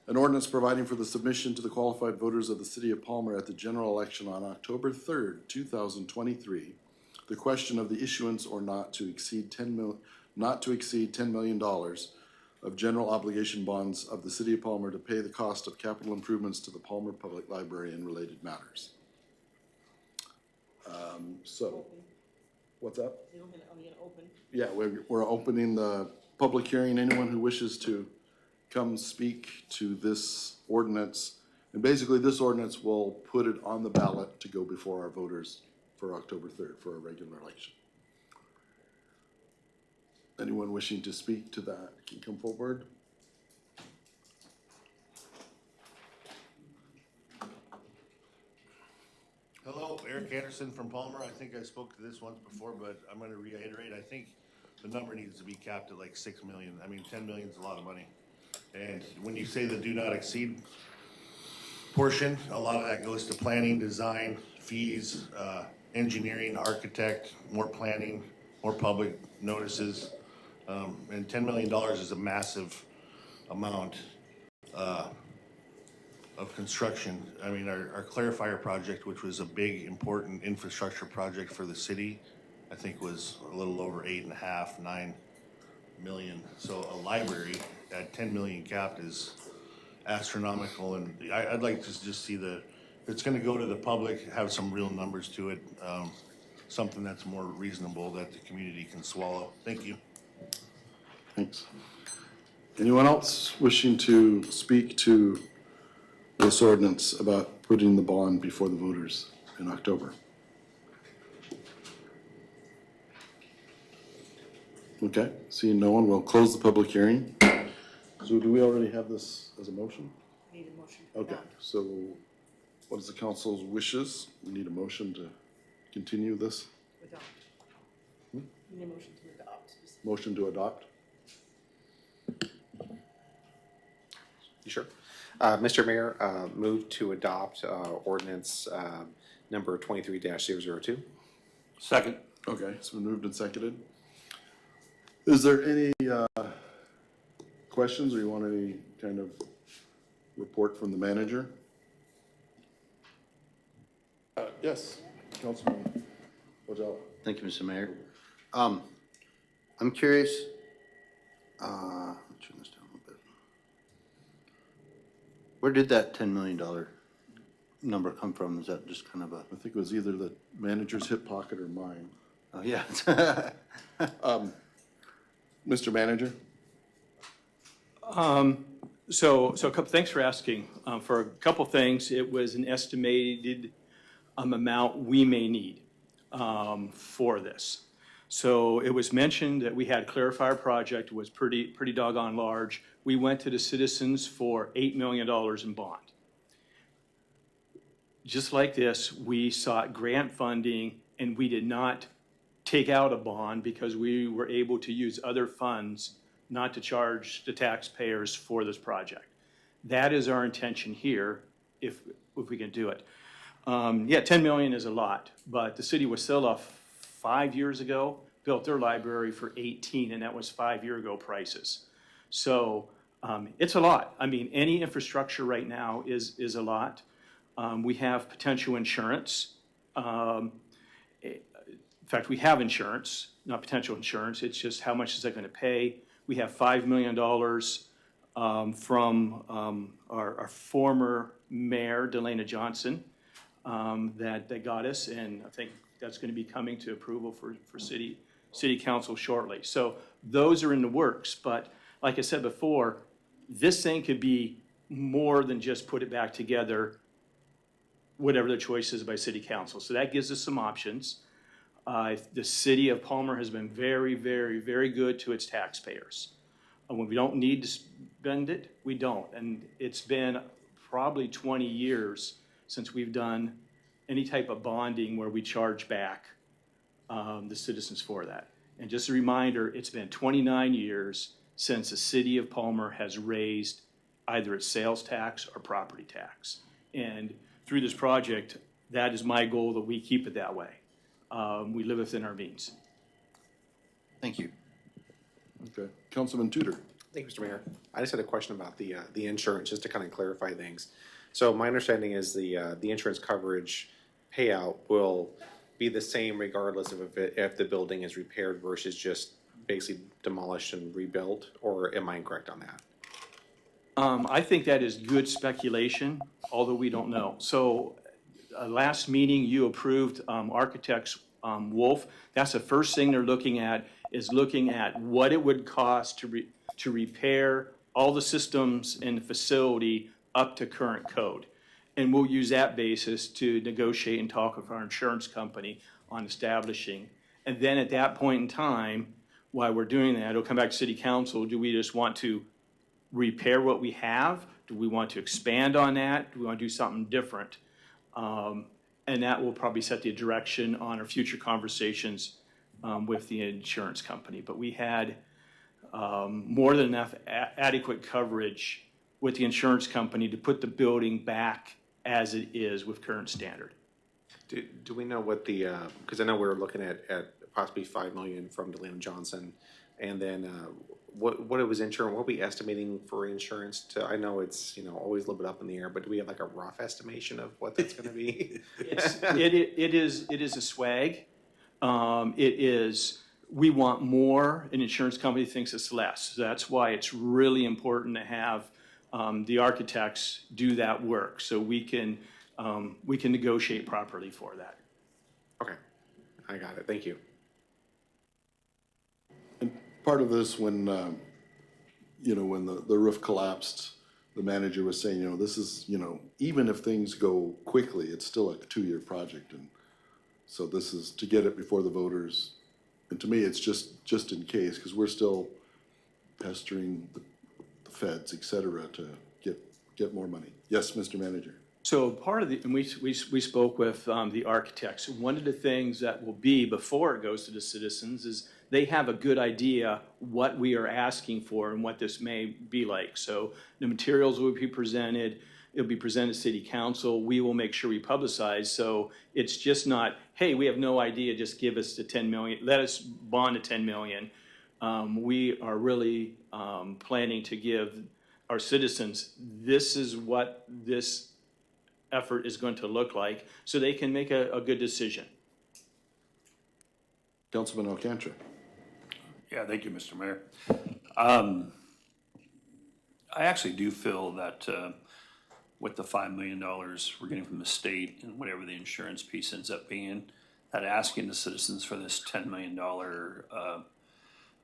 An ordinance providing for the submission to the qualified voters of the city of Palmer at the general election on October 3rd, 2023, the question of the issuance or not to exceed $10 million of general obligation bonds of the city of Palmer to pay the cost of capital improvements to the Palmer Public Library and related matters. What's up? Are we gonna open? Yeah, we're opening the public hearing. Anyone who wishes to come speak to this ordinance. And basically, this ordinance will put it on the ballot to go before our voters for October 3rd for a regular election. Anyone wishing to speak to that can come forward. Hello, Eric Anderson from Palmer. I think I spoke to this once before, but I'm gonna reiterate, I think the number needs to be capped at like 6 million. I mean, 10 million is a lot of money. And when you say the do not exceed portion, a lot of that goes to planning, design, fees, engineering, architect, more planning, more public notices. And $10 million is a massive amount of construction. I mean, our clarifier project, which was a big, important infrastructure project for the city, I think was a little over 8.5, 9 million. So a library at 10 million capped is astronomical, and I'd like to just see if it's gonna go to the public, have some real numbers to it, something that's more reasonable that the community can swallow. Thank you. Thanks. Anyone else wishing to speak to this ordinance about putting the bond before the voters in October? Okay, seeing no one, we'll close the public hearing. So do we already have this as a motion? Need a motion. Okay, so what is the council's wishes? We need a motion to continue this? Adopt. We need a motion to adopt. Motion to adopt? Sure. Mr. Mayor, move to adopt ordinance number 23-002. Second. Okay, it's been moved and seconded. Is there any questions, or you want any kind of Report from the manager. Yes, Councilman Odell. Thank you, Mr. Mayor. I'm curious, let's turn this down a little bit. Where did that $10 million number come from? Is that just kind of a? I think it was either the manager's hip pocket or mine. Oh, yeah. Mr. Manager? So a couple, thanks for asking. For a couple things, it was an estimated amount we may need for this. So it was mentioned that we had clarifier project was pretty doggone large. We went to the citizens for $8 million in bond. Just like this, we sought grant funding and we did not take out a bond because we were able to use other funds not to charge the taxpayers for this project. That is our intention here if we can do it. Yeah, 10 million is a lot, but the city of Wasilla 5 years ago built their library for 18, and that was 5 year ago prices. So it's a lot. I mean, any infrastructure right now is a lot. We have potential insurance. In fact, we have insurance, not potential insurance. It's just how much is that going to pay? We have $5 million from our former mayor, Delana Johnson, that got us, and I think that's going to be coming to approval for city council shortly. So those are in the works, but like I said before, this thing could be more than just put it back together, whatever the choice is by city council. So that gives us some options. The city of Palmer has been very, very, very good to its taxpayers. When we don't need to spend it, we don't. And it's been probably 20 years since we've done any type of bonding where we charge back the citizens for that. And just a reminder, it's been 29 years since the city of Palmer has raised either its sales tax or property tax. And through this project, that is my goal, that we keep it that way. We live within our means. Thank you. Okay, Councilman Tudor. Thank you, Mr. Mayor. I just had a question about the insurance, just to kind of clarify things. So my understanding is the insurance coverage payout will be the same regardless of if the building is repaired versus just basically demolished and rebuilt, or am I incorrect on that? I think that is good speculation, although we don't know. So last meeting, you approved Architects Wolf. That's the first thing they're looking at, is looking at what it would cost to repair all the systems in the facility up to current code. And we'll use that basis to negotiate and talk with our insurance company on establishing. And then at that point in time, while we're doing that, it'll come back to city council. Do we just want to repair what we have? Do we want to expand on that? Do we want to do something different? And that will probably set the direction on our future conversations with the insurance company. But we had more than enough adequate coverage with the insurance company to put the building back as it is with current standard. Do we know what the, because I know we were looking at possibly $5 million from Delana Johnson, and then what it was insurance, what are we estimating for insurance to, I know it's, always a little bit up in the air, but do we have like a rough estimation of what that's gonna be? It is a swag. We want more, an insurance company thinks it's less. So that's why it's really important to have the architects do that work, so we can negotiate properly for that. Okay, I got it, thank you. And part of this, when, when the roof collapsed, the manager was saying, this is, even if things go quickly, it's still a 2-year project. And so this is to get it before the voters. And to me, it's just in case, because we're still pestering the feds, et cetera, to get more money. Yes, Mr. Manager. So part of and we spoke with the architects. One of the things that will be before it goes to the citizens is they have a good idea what we are asking for and what this may be like. So the materials will be presented. It'll be presented to city council. We will make sure we publicize. So it's just not, hey, we have no idea, just give us the 10 million, let us bond the 10 million. We are really planning to give our citizens, this is what this effort is going to look like, so they can make a good decision. Councilman Alcantra. Yeah, thank you, Mr. Mayor. I actually do feel that with the $5 million we're getting from the state and whatever the insurance piece ends up being, that asking the citizens for this $10 million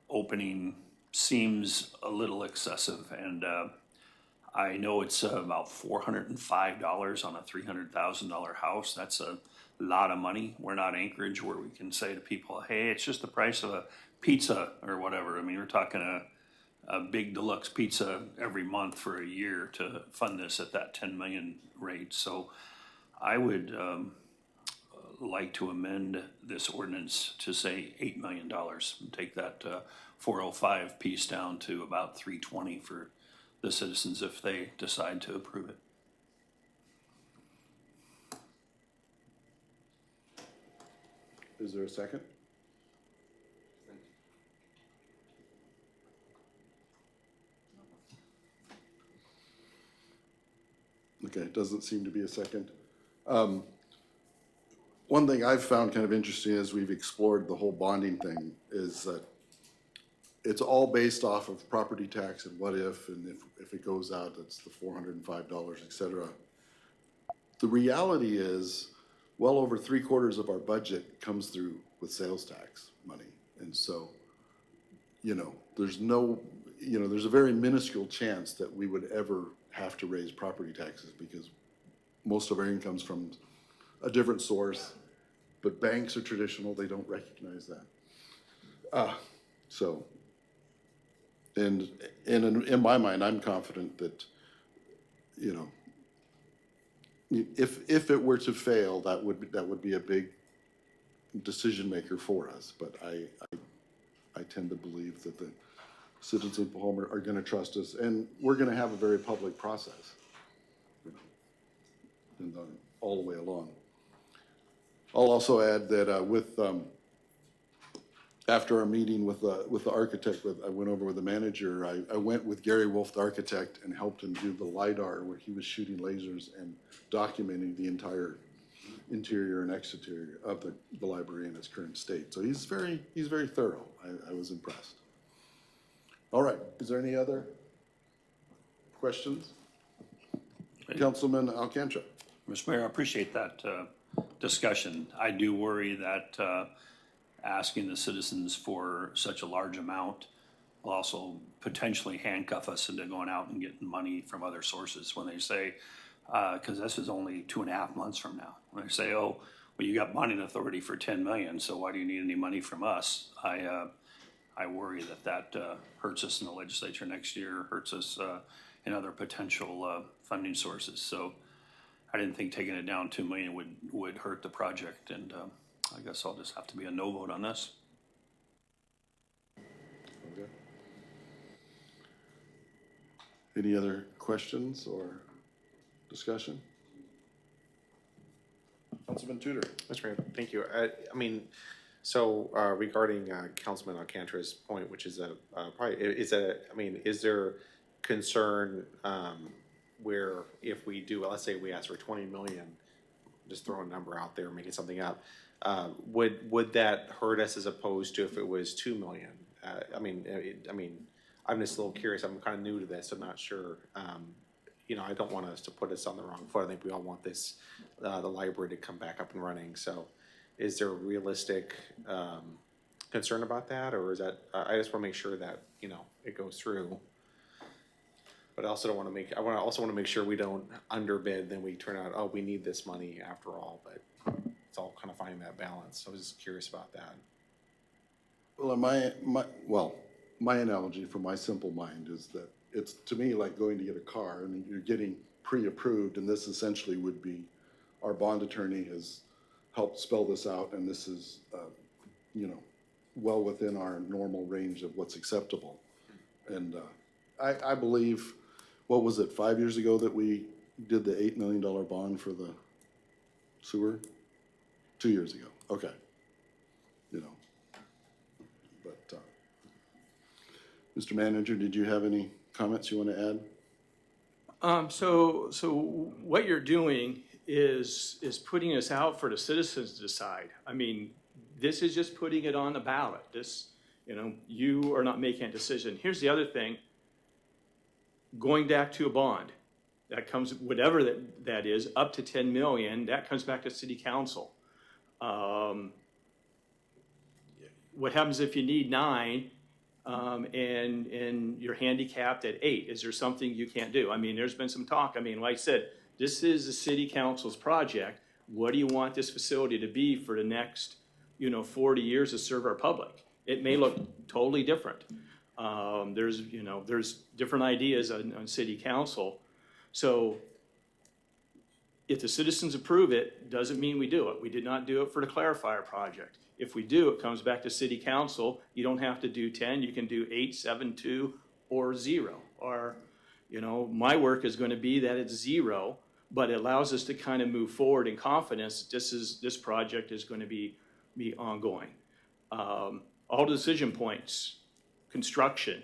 opening seems a little excessive. And I know it's about $405 on a $300,000 house. That's a lot of money. We're not Anchorage where we can say to people, hey, it's just the price of a pizza or whatever. I mean, we're talking a big deluxe pizza every month for a year to fund this at that 10 million rate. So I would like to amend this ordinance to say $8 million and take that 405 piece down to about 320 for the citizens if they decide to approve it. Is there a second? Okay, it doesn't seem to be a second. One thing I've found kind of interesting as we've explored the whole bonding thing is that it's all based off of property tax and what if, and if it goes out, it's the $405, et cetera. The reality is, well over 3/4 of our budget comes through with sales tax money. And so, there's a very minuscule chance that we would ever have to raise property taxes because most of our income's from a different source, but banks are traditional, they don't recognize that. And in my mind, I'm confident that, if it were to fail, that would be a big decision maker for us. But I tend to believe that the citizens of Palmer are going to trust us, and we're going to have a very public process, all the way along. I'll also add that after our meeting with the architect, I went over with the manager. I went with Gary Wolf, the architect, and helped him do the LiDAR, where he was shooting lasers and documenting the entire interior and exterior of the library in its current state. So he's very thorough. I was impressed. All right, is there any other questions? Councilman Alcantra. Mr. Mayor, I appreciate that discussion. I do worry that asking the citizens for such a large amount will also potentially handcuff us into going out and getting money from other sources when they say, because this is only 2.5 months from now. When they say, oh, well, you got bonding authority for 10 million, so why do you need any money from us? I worry that hurts us in the legislature next year, hurts us in other potential funding sources. So I didn't think taking it down 2 million would hurt the project, and I guess I'll just have to be a no vote on this. Okay. Any other questions or discussion? Councilman Tudor. Mr. Mayor, thank you. Regarding Councilman Alcantra's point, which is is there concern where if we do, let's say we ask for 20 million, just throw a number out there, making something up, would that hurt us as opposed to if it was 2 million? I'm just a little curious. I'm kind of new to this. I'm not sure. I don't want us to put us on the wrong foot. I think we all want this, the library to come back up and running. So is there a realistic concern about that? Or is that, I just want to make sure that, it goes through. But I also don't want to make, want to make sure we don't underbid, then we turn out, oh, we need this money after all. But it's all kind of finding that balance. So I was just curious about that. Well, my analogy from my simple mind is that it's, to me, like going to get a car and you're getting pre-approved, and this essentially would be, our bond attorney has helped spell this out, and this is, well within our normal range of what's acceptable. And I believe, what was it, 5 years ago that we did the $8 million bond for the sewer? 2 years ago, okay. But Mr. Manager, did you have any comments you want to add? So what you're doing is putting this out for the citizens to decide. I mean, this is just putting it on the ballot. This, you are not making a decision. Here's the other thing. Going back to a bond, that comes, whatever that is, up to 10 million, that comes back to city council. What happens if you need 9 and you're handicapped at 8? Is there something you can't do? I mean, there's been some talk. I mean, like I said, this is the city council's project. What do you want this facility to be for the next, 40 years to serve our public? It may look totally different. There's different ideas on city council. So if the citizens approve it, doesn't mean we do it. We did not do it for the clarifier project. If we do, it comes back to city council. You don't have to do 10, you can do 8, 7, 2, or 0. Or, my work is going to be that it's 0, but it allows us to kind of move forward in confidence. This project is going to be ongoing. All decision points, construction,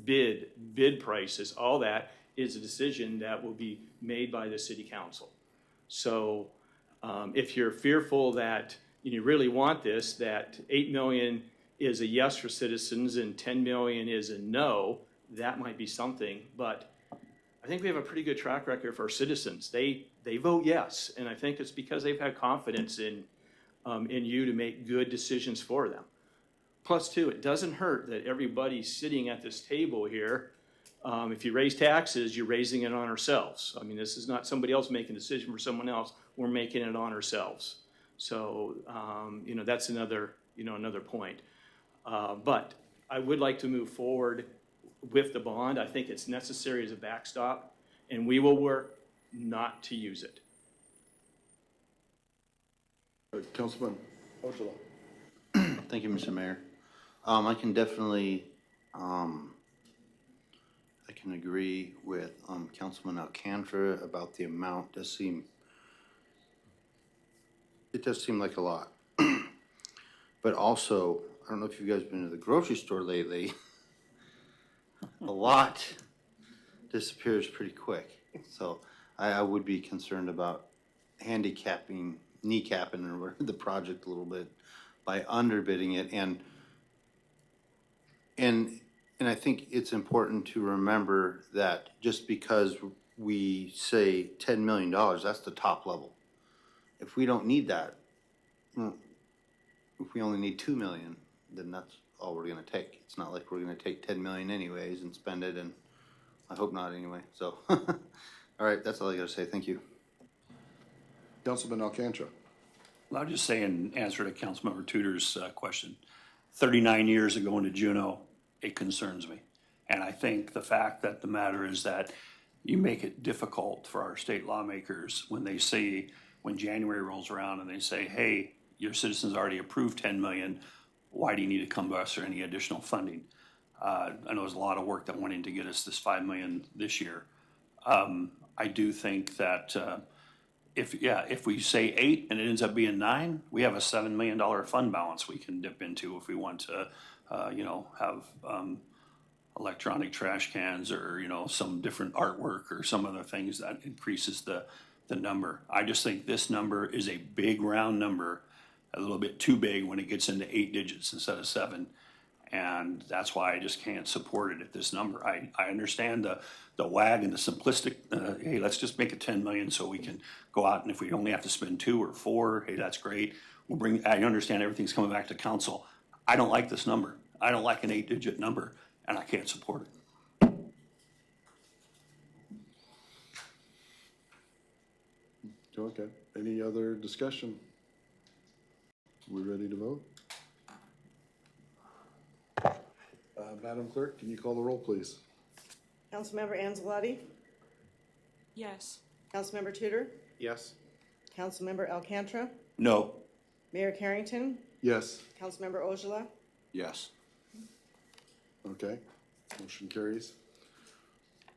bid prices, all that is a decision that will be made by the city council. So if you're fearful that you really want this, that 8 million is a yes for citizens and 10 million is a no, that might be something. But I think we have a pretty good track record for our citizens. They vote yes, and I think it's because they've had confidence in you to make good decisions for them. Plus, too, it doesn't hurt that everybody sitting at this table here, if you raise taxes, you're raising it on ourselves. I mean, this is not somebody else making a decision for someone else. We're making it on ourselves. So, that's another point. But I would like to move forward with the bond. I think it's necessary as a backstop, and we will work not to use it. Councilman Ochoa. Thank you, Mr. Mayor. I can definitely, I can agree with Councilman Alcantara about the amount. It does seem like a lot. But also, I don't know if you guys have been to the grocery store lately. A lot disappears pretty quick. So I would be concerned about kneecapping the project a little bit by underbidding it. And I think it's important to remember that just because we say $10 million, that's the top level. If we don't need that, if we only need 2 million, then that's all we're gonna take. It's not like we're gonna take 10 million anyways and spend it, and I hope not anyway, so. All right, that's all I gotta say, thank you. Councilman Alcantara. Well, I'll just say in answer to Councilmember Tudor's question, 39 years ago into Juneau, it concerns me. And I think the fact that the matter is that you make it difficult for our state lawmakers when they say, when January rolls around and they say, hey, your citizens already approved 10 million, why do you need to come to us for any additional funding? I know there's a lot of work that went in to get us this 5 million this year. I do think that if we say 8 and it ends up being 9, we have a $7 million fund balance we can dip into if we want to, have electronic trash cans or, some different artwork or some other things that increases the number. I just think this number is a big round number, a little bit too big when it gets into 8 digits instead of 7. And that's why I just can't support it at this number. I understand the wag and the simplistic, hey, let's just make it 10 million so we can go out, and if we only have to spend 2 or 4, hey, that's great. I understand everything's coming back to council. I don't like this number. I don't like an 8-digit number, and I can't support it. Okay, any other discussion? We ready to vote? Madam Clerk, can you call the roll, please? Councilmember Anzalotti? Yes. Councilmember Tudor? Yes. Councilmember Alcantara? No. Mayor Carrington? Yes. Councilmember Ojola? Yes. Okay, motion carries.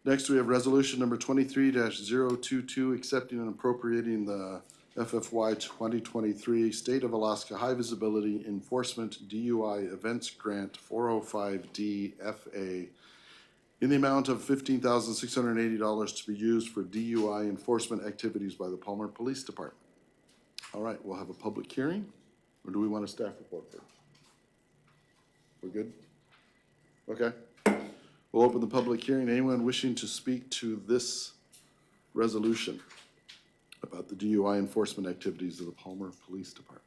Next, we have resolution number 23-022, accepting and appropriating the FFY 2023 State of Alaska High Visibility Enforcement DUI Events Grant 405D FA in the amount of $15,680 to be used for DUI enforcement activities by the Palmer Police Department. All right, we'll have a public hearing, or do we want a staff report first? We're good? Okay. We'll open the public hearing. Anyone wishing to speak to this resolution about the DUI enforcement activities of the Palmer Police Department?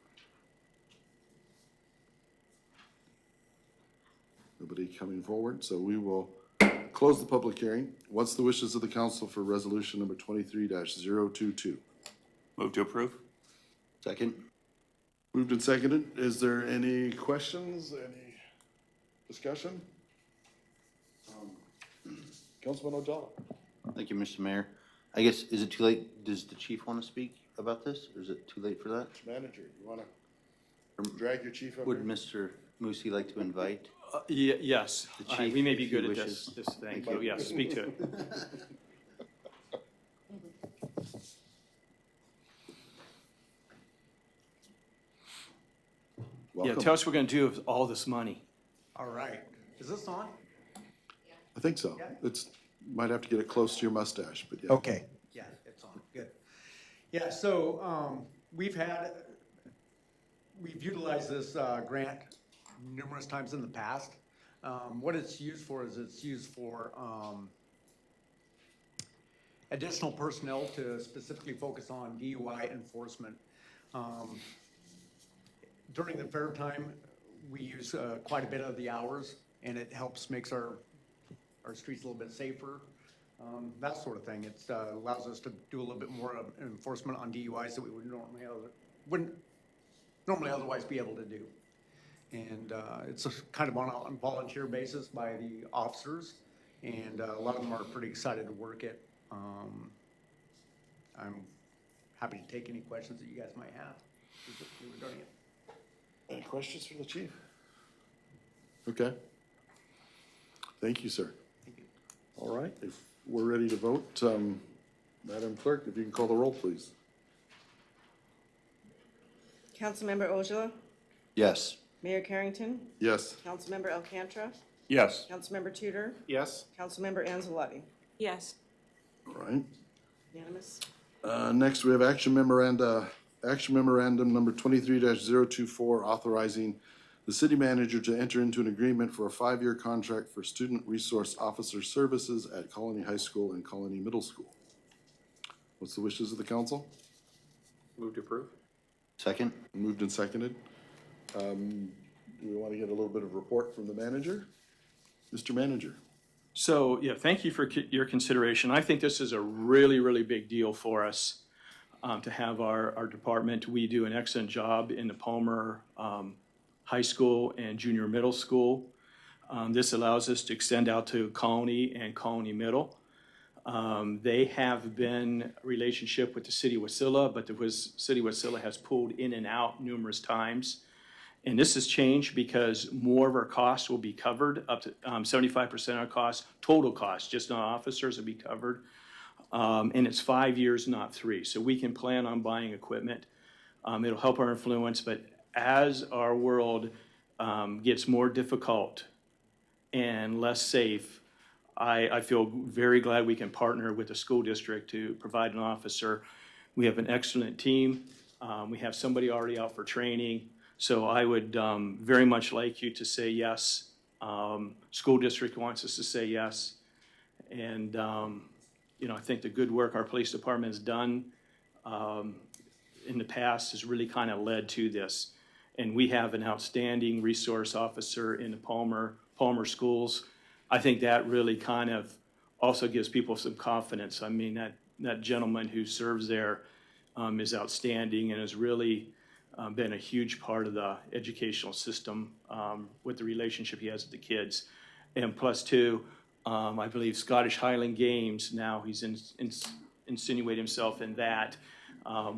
Nobody coming forward, so we will close the public hearing. What's the wishes of the council for resolution number 23-022? Move to approve. Second? Moved and seconded. Is there any questions, any discussion? Councilman Ojala. Thank you, Mr. Mayor. I guess, is it too late? Does the chief want to speak about this, or is it too late for that? Manager, you want to drag your chief up Would here? Mr. Moosey like to invite? Yes, The chief, we may be if he good at wishes. this thing, Thank so you. yes, speak to it. Yeah, Welcome. tell us what we're gonna do with all this money. All right. Is this on? I think so. It's, might have to get it close to your mustache, but yeah. Okay. Yeah, it's on. Good. Yeah, so we've utilized this grant numerous times in the past. What it's used for is it's used for additional personnel to specifically focus on DUI enforcement. During the fair time, we use quite a bit of the hours, and it makes our streets a little bit safer, that sort of thing. It allows us to do a little bit more of enforcement on DUIs that we wouldn't normally otherwise be able to do. And it's kind of on a volunteer basis by the officers, and a lot of them are pretty excited to work it. I'm happy to take any questions that you guys might have regarding it. Any questions for the chief? Okay. Thank you, sir. Thank you. All right, if we're ready to vote, Madam Clerk, if you can call the roll, please. Councilmember Ojala, Yes. Mayor Carrington, Yes. Councilmember Alcantara, Yes. Councilmember Tudor, Yes. Councilmember Anzalati. Yes. All right. Unanimous? Next, we have action memorandum number 23-024, authorizing the city manager to enter into an agreement for a 5-year contract for student resource officer services at Colony High School and Colony Middle School. What's the wishes of the council? Move to approve. Second? Moved and seconded. Do we want to get a little bit of report from the manager? Mr. Manager. So, yeah, thank you for your consideration. I think this is a really, really big deal for us to have our department. We do an excellent job in the Palmer High School and Junior Middle School. This allows us to extend out to Colony and Colony Middle. They have been a relationship with the City of Wasilla, but the City of Wasilla has pulled in and out numerous times. And this has changed because more of our costs will be covered, up to 75% of our costs, total costs, just not officers, will be covered. And it's 5 years, not 3. So we can plan on buying equipment. It'll help our influence, but as our world gets more difficult and less safe, I feel very glad we can partner with the school district to provide an officer. We have an excellent team. We have somebody already out for training. So I would very much like you to say yes. School district wants us to say yes. And, you know, I think the good work our police department has done in the past has really kind of led to this. And we have an outstanding resource officer in the Palmer schools. I think that really kind of also gives people some confidence. I mean, that gentleman who serves there is outstanding and has really been a huge part of the educational system with the relationship he has with the kids. And plus two, I believe Scottish Highland Games, now he's insinuated himself in that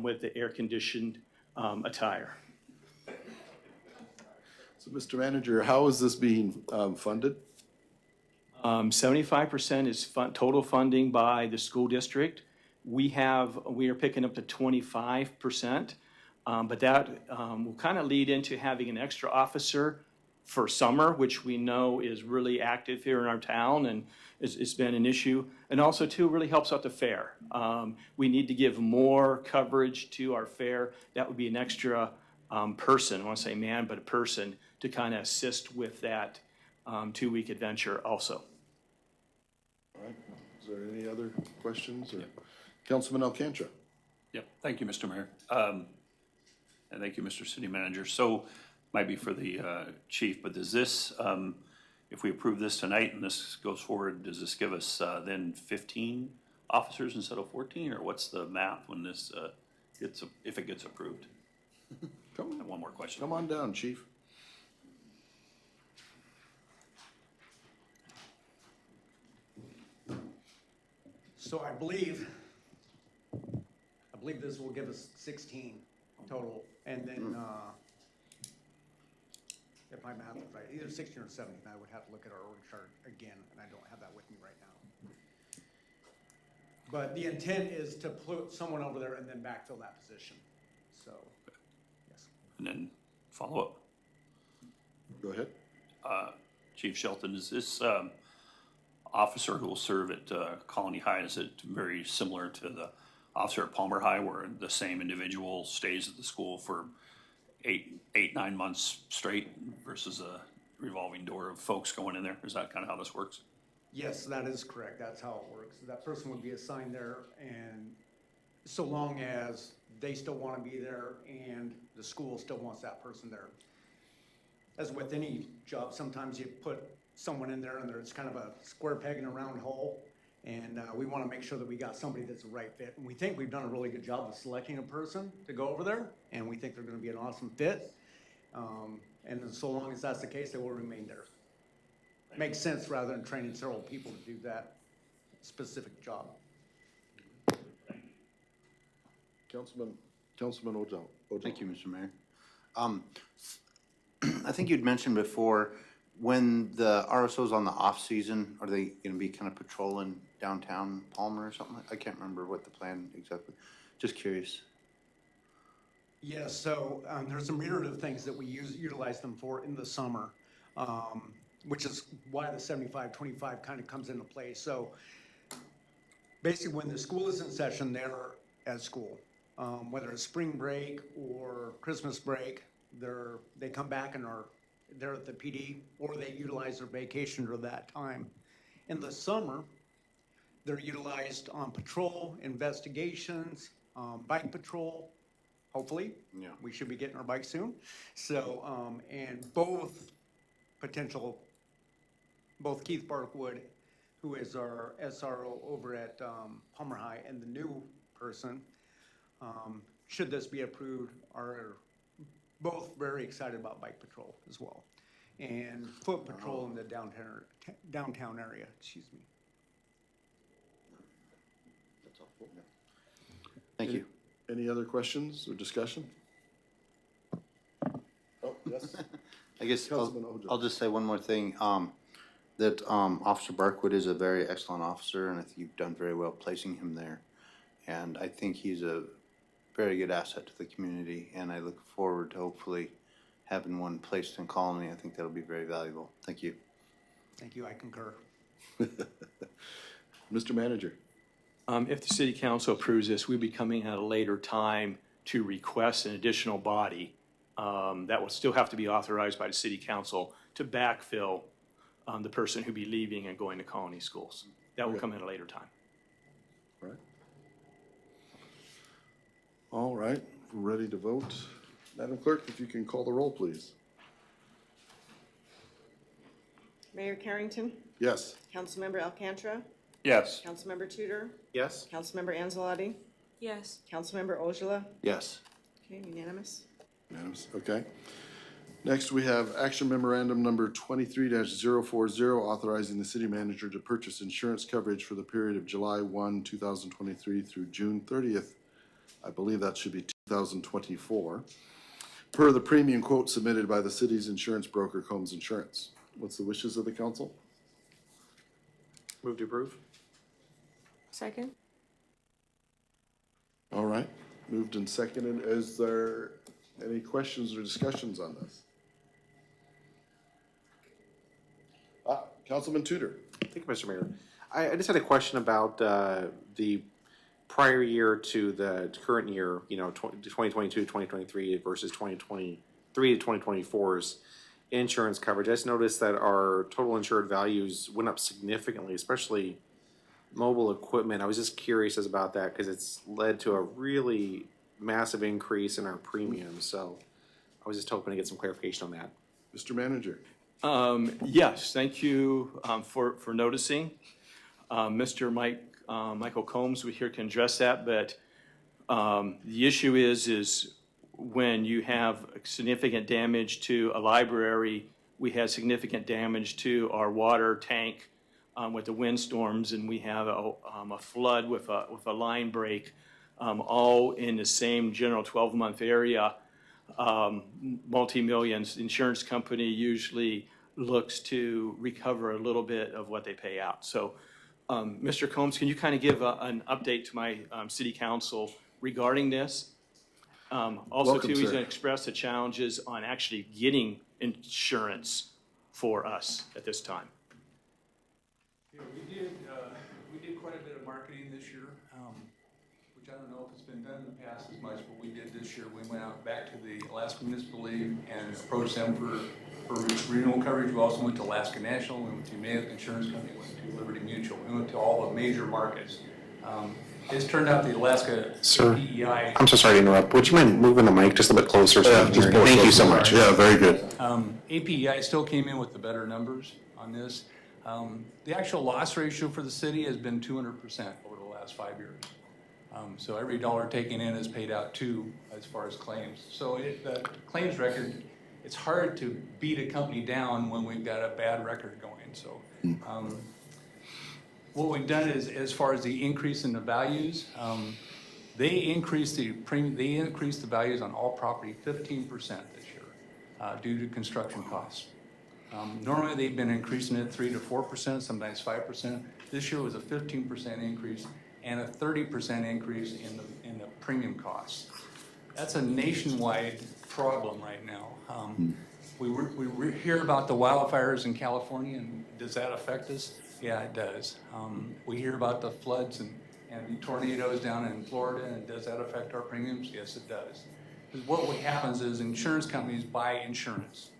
with the air-conditioned attire. So, Mr. Manager, how is this being funded? 75% is total funding by the school district. We are picking up to 25%, but that will kind of lead into having an extra officer for summer, which we know is really active here in our town and it's been an issue. And also too, really helps out the fair. We need to give more coverage to our fair. That would be an extra person, I want to say man, but a person to kind of assist with that 2-week adventure also. All right, is there any other questions? Or Councilman Alcantara? Yep, thank you, Mr. Mayor. And thank you, Mr. City Manager. So, might be for the chief, but does this, if we approve this tonight and this goes forward, does this give us then 15 officers instead of 14? Or what's the math when this if it gets approved? One more question. Come on down, chief. So I believe this will give us 16 total, and then, if my math is right, either 16 or 17, I would have to look at our org chart again, and I don't have that with me right now. But the intent is to put someone over there and then backfill that position, so, yes. And then follow up. Go ahead. Chief Shelton, is this officer who will serve at Colony High, is it very similar to the officer at Palmer High where the same individual stays at the school for 9 months straight versus a revolving door of folks going in there? Is that kind of how this works? Yes, that is correct. That's how it works. That person would be assigned there, and so long as they still want to be there and the school still wants that person there. As with any job, sometimes you put someone in there and there's kind of a square peg in a round hole, and we want to make sure that we got somebody that's the right fit. And we think we've done a really good job of selecting a person to go over there, and we think they're going to be an awesome fit. And so long as that's the case, they will remain there. Makes sense rather than training several people to do that specific job. Councilman O'Donnell. Thank you, Mr. Mayor. I think you'd mentioned before, when the RSO's on the off season, are they gonna be kind of patrolling downtown Palmer or something? I can't remember what the plan exactly, just curious. Yeah, so there's some iterative things that we utilize them for in the summer, which is why the 75-25 kind of comes into play. So basically when the school is in session, they're at school. Whether it's spring break or Christmas break, they come back and they're at the PD, or they utilize their vacation during that time. In the summer, they're utilized on patrol, investigations, bike patrol, hopefully. Yeah. We should be getting our bikes soon. So, and both Keith Barkwood, who is our SRO over at Palmer High, and the new person, should this be approved, are both very excited about bike patrol as well. And foot patrol in the downtown area, excuse me. That's all. Thank you. Any other questions or discussion? Oh, yes. I guess Councilman O'Donnell. I'll just say one more thing, that Officer Barkwood is a very excellent officer, and I think you've done very well placing him there. And I think he's a very good asset to the community, and I look forward to hopefully having one placed in Colony. I think that'll be very valuable. Thank you. Thank you, I concur. Mr. Manager. If the city council approves this, we'll be coming at a later time to request an additional body that will still have to be authorized by the city council to backfill the person who'll be leaving and going to Colony schools. That will come at a later time. Right. All right, we're ready to vote. Madam Clerk, if you can call the roll, please. Mayor Carrington? Yes. Councilmember Alcantara? Yes. Councilmember Tudor? Yes? Councilmember Anzalati? Yes. Councilmember Ojala? Yes. Okay, unanimous. Unanimous, okay. Next, we have action memorandum number 23-040, authorizing the city manager to purchase insurance coverage for the period of July 1, 2023 through June 30th. I believe that should be 2024, per the premium quote submitted by the city's insurance broker, Combs Insurance. What's the wishes of the council? Move to approve? Second? All right, moved and seconded. Is there any questions or discussions on this? Councilman Tudor. Thank you, Mr. Mayor. I just had a question about the prior year to the current year, 2022, 2023 versus 2023 to 2024's insurance coverage. I just noticed that our total insured values went up significantly, especially mobile equipment. I was just curious about that because it's led to a really massive increase in our premiums. So I was just hoping to get some clarification on that. Mr. Manager. Yes, thank you for noticing. Mr. Michael Combs here can address that, but the issue is when you have significant damage to a library, we had significant damage to our water tank with the windstorms, and we have a flood with a line break, all in the same general 12-month area. Multi-millions insurance company usually looks to recover a little bit of what they pay out. So, Mr. Combs, can you kind of give an update to my city council regarding this? Also, Welcome, too, he's sir. going to express the challenges on actually getting insurance for us at this time. Yeah, we did quite a bit of marketing this year, which I don't know if it's been done in the past as much, but we did this year. We went out back to the Alaska Municipal League and approached them for renewal coverage. We also went to Alaska National, we went to Humane Insurance Company, we went to Liberty Mutual, we went to all the major markets. It's turned out the Alaska PEI. I'm so sorry to interrupt. Would you mind moving the mic just a bit closer? So thank you so much. Yeah, very good. APEI still came in with the better numbers on this. The actual loss ratio for the city has been 200% over the last 5 years. So every dollar taken in is paid out too, as far as claims. So the claims record, it's hard to beat a company down when we've got a bad record going. So what we've done is, as far as the increase in the values, they increased the premium. They increased the values on all property 15% this year due to construction costs. Normally they've been increasing it 3 to 4%, sometimes 5%. This year was a 15% increase and a 30% increase in the premium costs. That's a nationwide problem right now. We hear about the wildfires in California, and does that affect us? Yeah, it does. We hear about the floods and the tornadoes down in Florida, and does that affect our premiums? Yes, it does. Because what happens is insurance companies buy insurance.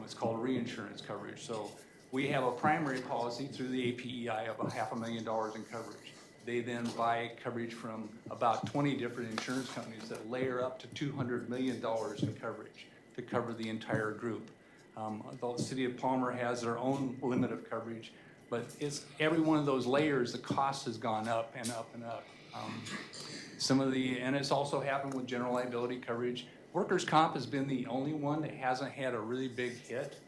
It's called reinsurance coverage. So we have a primary policy through the APEI of $500,000 in coverage. They then buy coverage from about 20 different insurance companies that layer up to $200 million in coverage to cover the entire group. The city of Palmer has their own limit of coverage, but it's every one of those layers, the cost has gone up and up and up. And it's also happened with general liability coverage. Workers' comp has been the only one that hasn't had a really big hit.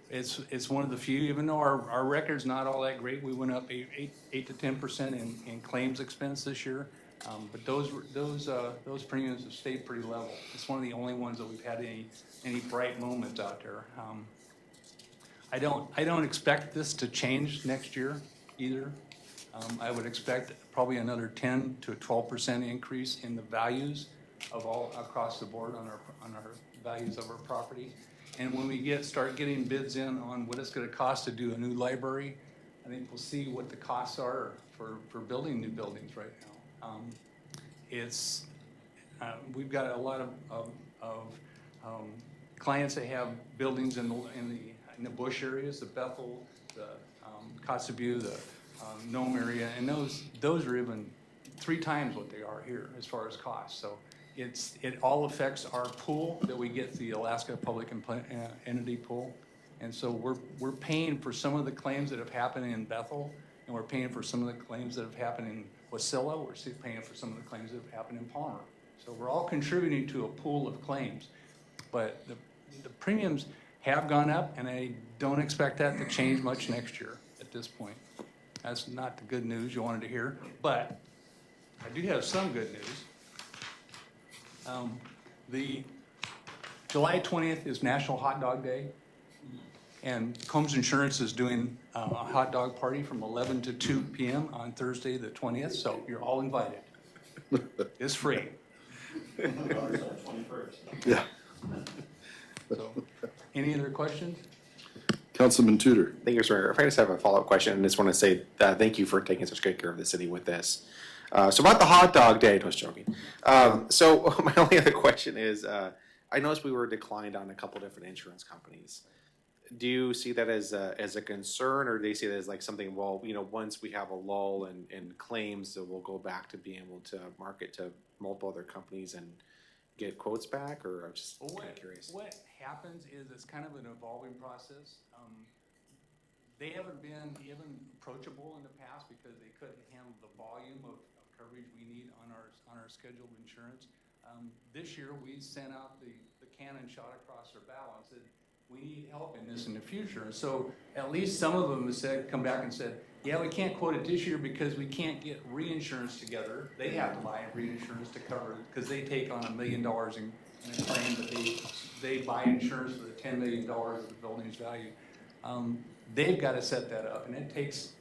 It's one of the few, even though our record's not all that great. We went up 8 to 10% in claims expense this year, but those premiums have stayed pretty level. It's one of the only ones that we've had any bright moments out there. I don't expect this to change next year either. I would expect probably another 10 to 12% increase in the values of all across the board on our values of our property. And when we start getting bids in on what it's going to cost to do a new library, I think we'll see what the costs are for building new buildings right now. We've got a lot of clients that have buildings in the bush areas, the Bethel, the Kotzebue, the Nome area, and those are even 3 times what they are here as far as cost. So it all affects our pool that we get, the Alaska Public Entity Pool. And so we're paying for some of the claims that have happened in Bethel, and we're paying for some of the claims that have happened in Wasilla. We're still paying for some of the claims that have happened in Palmer. So we're all contributing to a pool of claims. But the premiums have gone up, and I don't expect that to change much next year at this point. That's not the good news you wanted to hear, but I do have some good news. The July 20th is National Hot Dog Day, and Combs Insurance is doing a hot dog party from 11 to 2 p.m. on Thursday the 20th, so you're all invited. It's free. Yeah. So, any other questions? Councilman Tudor. Thank you, Mr. Mayor. If I just have a follow-up question, I just want to say thank you for taking such great care of the city with this. So about the hot dog day, I was joking. So my only other question is, I noticed we were declined on a couple different insurance companies. Do you see that as a concern, or do you see that as like something, well, once we have a lull in claims, that we'll go back to being able to market to multiple other companies and get quotes back, or I'm just kind of curious. What happens is it's kind of an evolving process. They haven't been even approachable in the past because they couldn't handle the volume of coverage we need on our scheduled insurance. This year, we sent out the cannon shot across our bow and said, we need help in this in the future. And so at least some of them have said, come back and said, yeah, we can't quote it this year because we can't get reinsurance together. They have to buy reinsurance to cover it because they take on $1 million in a claim, but they buy insurance for the $10 million of the building's value. They've got to set that up, and it takes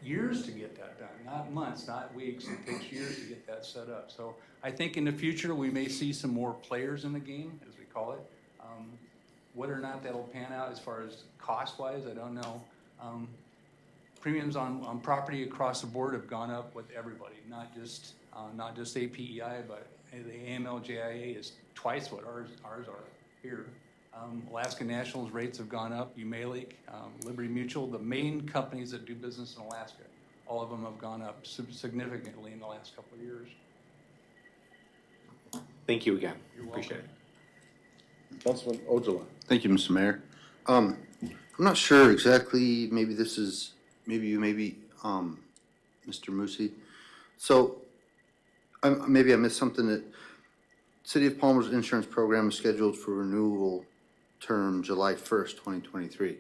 years to get that done, not months, not weeks. It takes years to get that set up. So I think in the future we may see some more players in the game, as we call it. Whether or not that'll pan out as far as cost-wise, I don't know. Premiums on property across the board have gone up with everybody, not just APEI, but the AML-JIA is twice what ours are here. Alaska National's rates have gone up, UMALIC, Liberty Mutual, the main companies that do business in Alaska, all of them have gone up significantly in the last couple of years. Thank you again. You're Appreciate welcome. it. Councilman Ojala. Thank you, Mr. Mayor. I'm not sure exactly, maybe this is, maybe Mr. Musi. So, maybe I missed something. That City of Palmer's insurance program is scheduled for renewal term July 1st, 2023.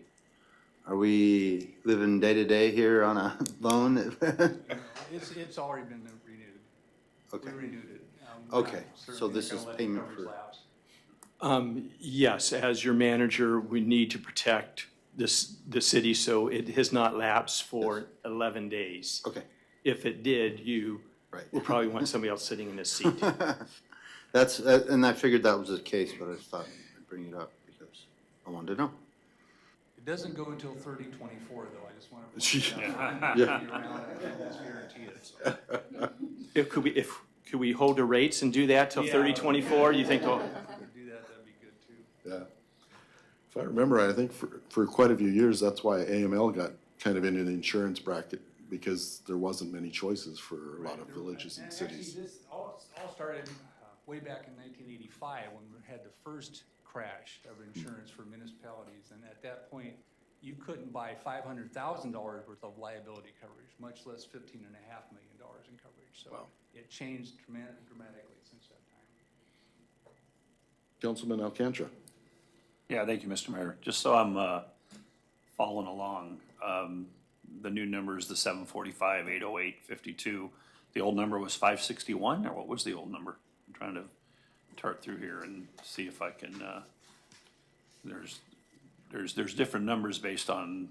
Are we living day to day here on a loan? No, it's already been renewed. Okay. We renewed it. Okay, so this is payment for. Yes, as your manager, we need to protect the city, so it has not lapsed for 11 days. Okay. If it did, you will probably want somebody else sitting in this seat. And I figured that was the case, but I just thought I'd bring it up because I wanted to know. It doesn't go until 3024, though. I just want to. Yeah. Could we hold the rates and do that till 3024? You think? Oh, Yeah. If I remember right, I think for quite a few years, that's why AML got kind of into the insurance bracket, because there wasn't many choices for a lot of villages and cities. Actually, this all started way back in 1985 when we had the first crash of insurance for municipalities. And at that point, you couldn't buy $500,000 worth of liability coverage, much less $15.5 million in coverage. So it changed dramatically since that time. Councilman Alcantara. Yeah, thank you, Mr. Mayor. Just so I'm following along, the new number is the 745, 808, 52. The old number was 561, or what was the old number? I'm trying to chart through here and see if I can, there's different numbers based on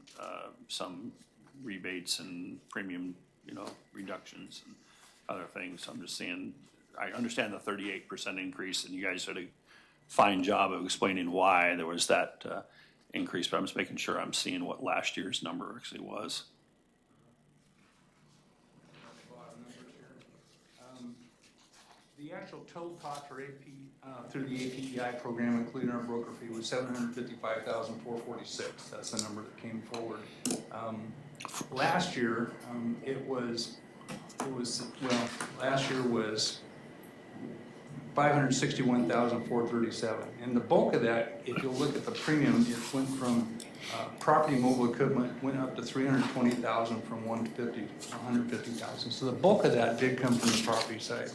some rebates and premium, reductions and other things. So I'm just saying, I understand the 38% increase, and you guys did a fine job of explaining why there was that increase, but I'm just making sure I'm seeing what last year's number actually was. The actual total cost for AP through the APEI program, including our broker fee, was $755,446. That's the number that came forward. Last year, last year was $561,437. And the bulk of that, if you look at the premium, it went from property mobile equipment went up to $320,000 from $150,000. So the bulk of that did come from the property side.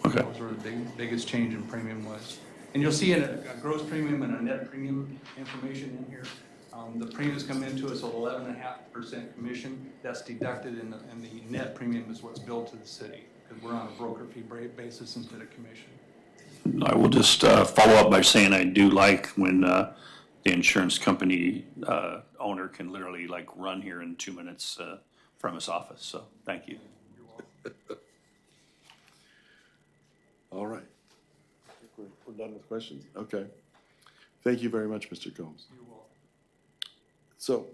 Okay. That was where the biggest change in premium was. And you'll see a gross premium and a net premium information in here. The premiums come into us at 11.5% commission. That's deducted, and the net premium is what's billed to the city, because we're on a broker fee basis instead of commission. I will just follow up by saying I do like when the insurance company owner can literally run here in 2 minutes from his office. So thank you. All right. I think we're done with questions. Okay. Thank you very much, Mr. Combs. You're welcome. So,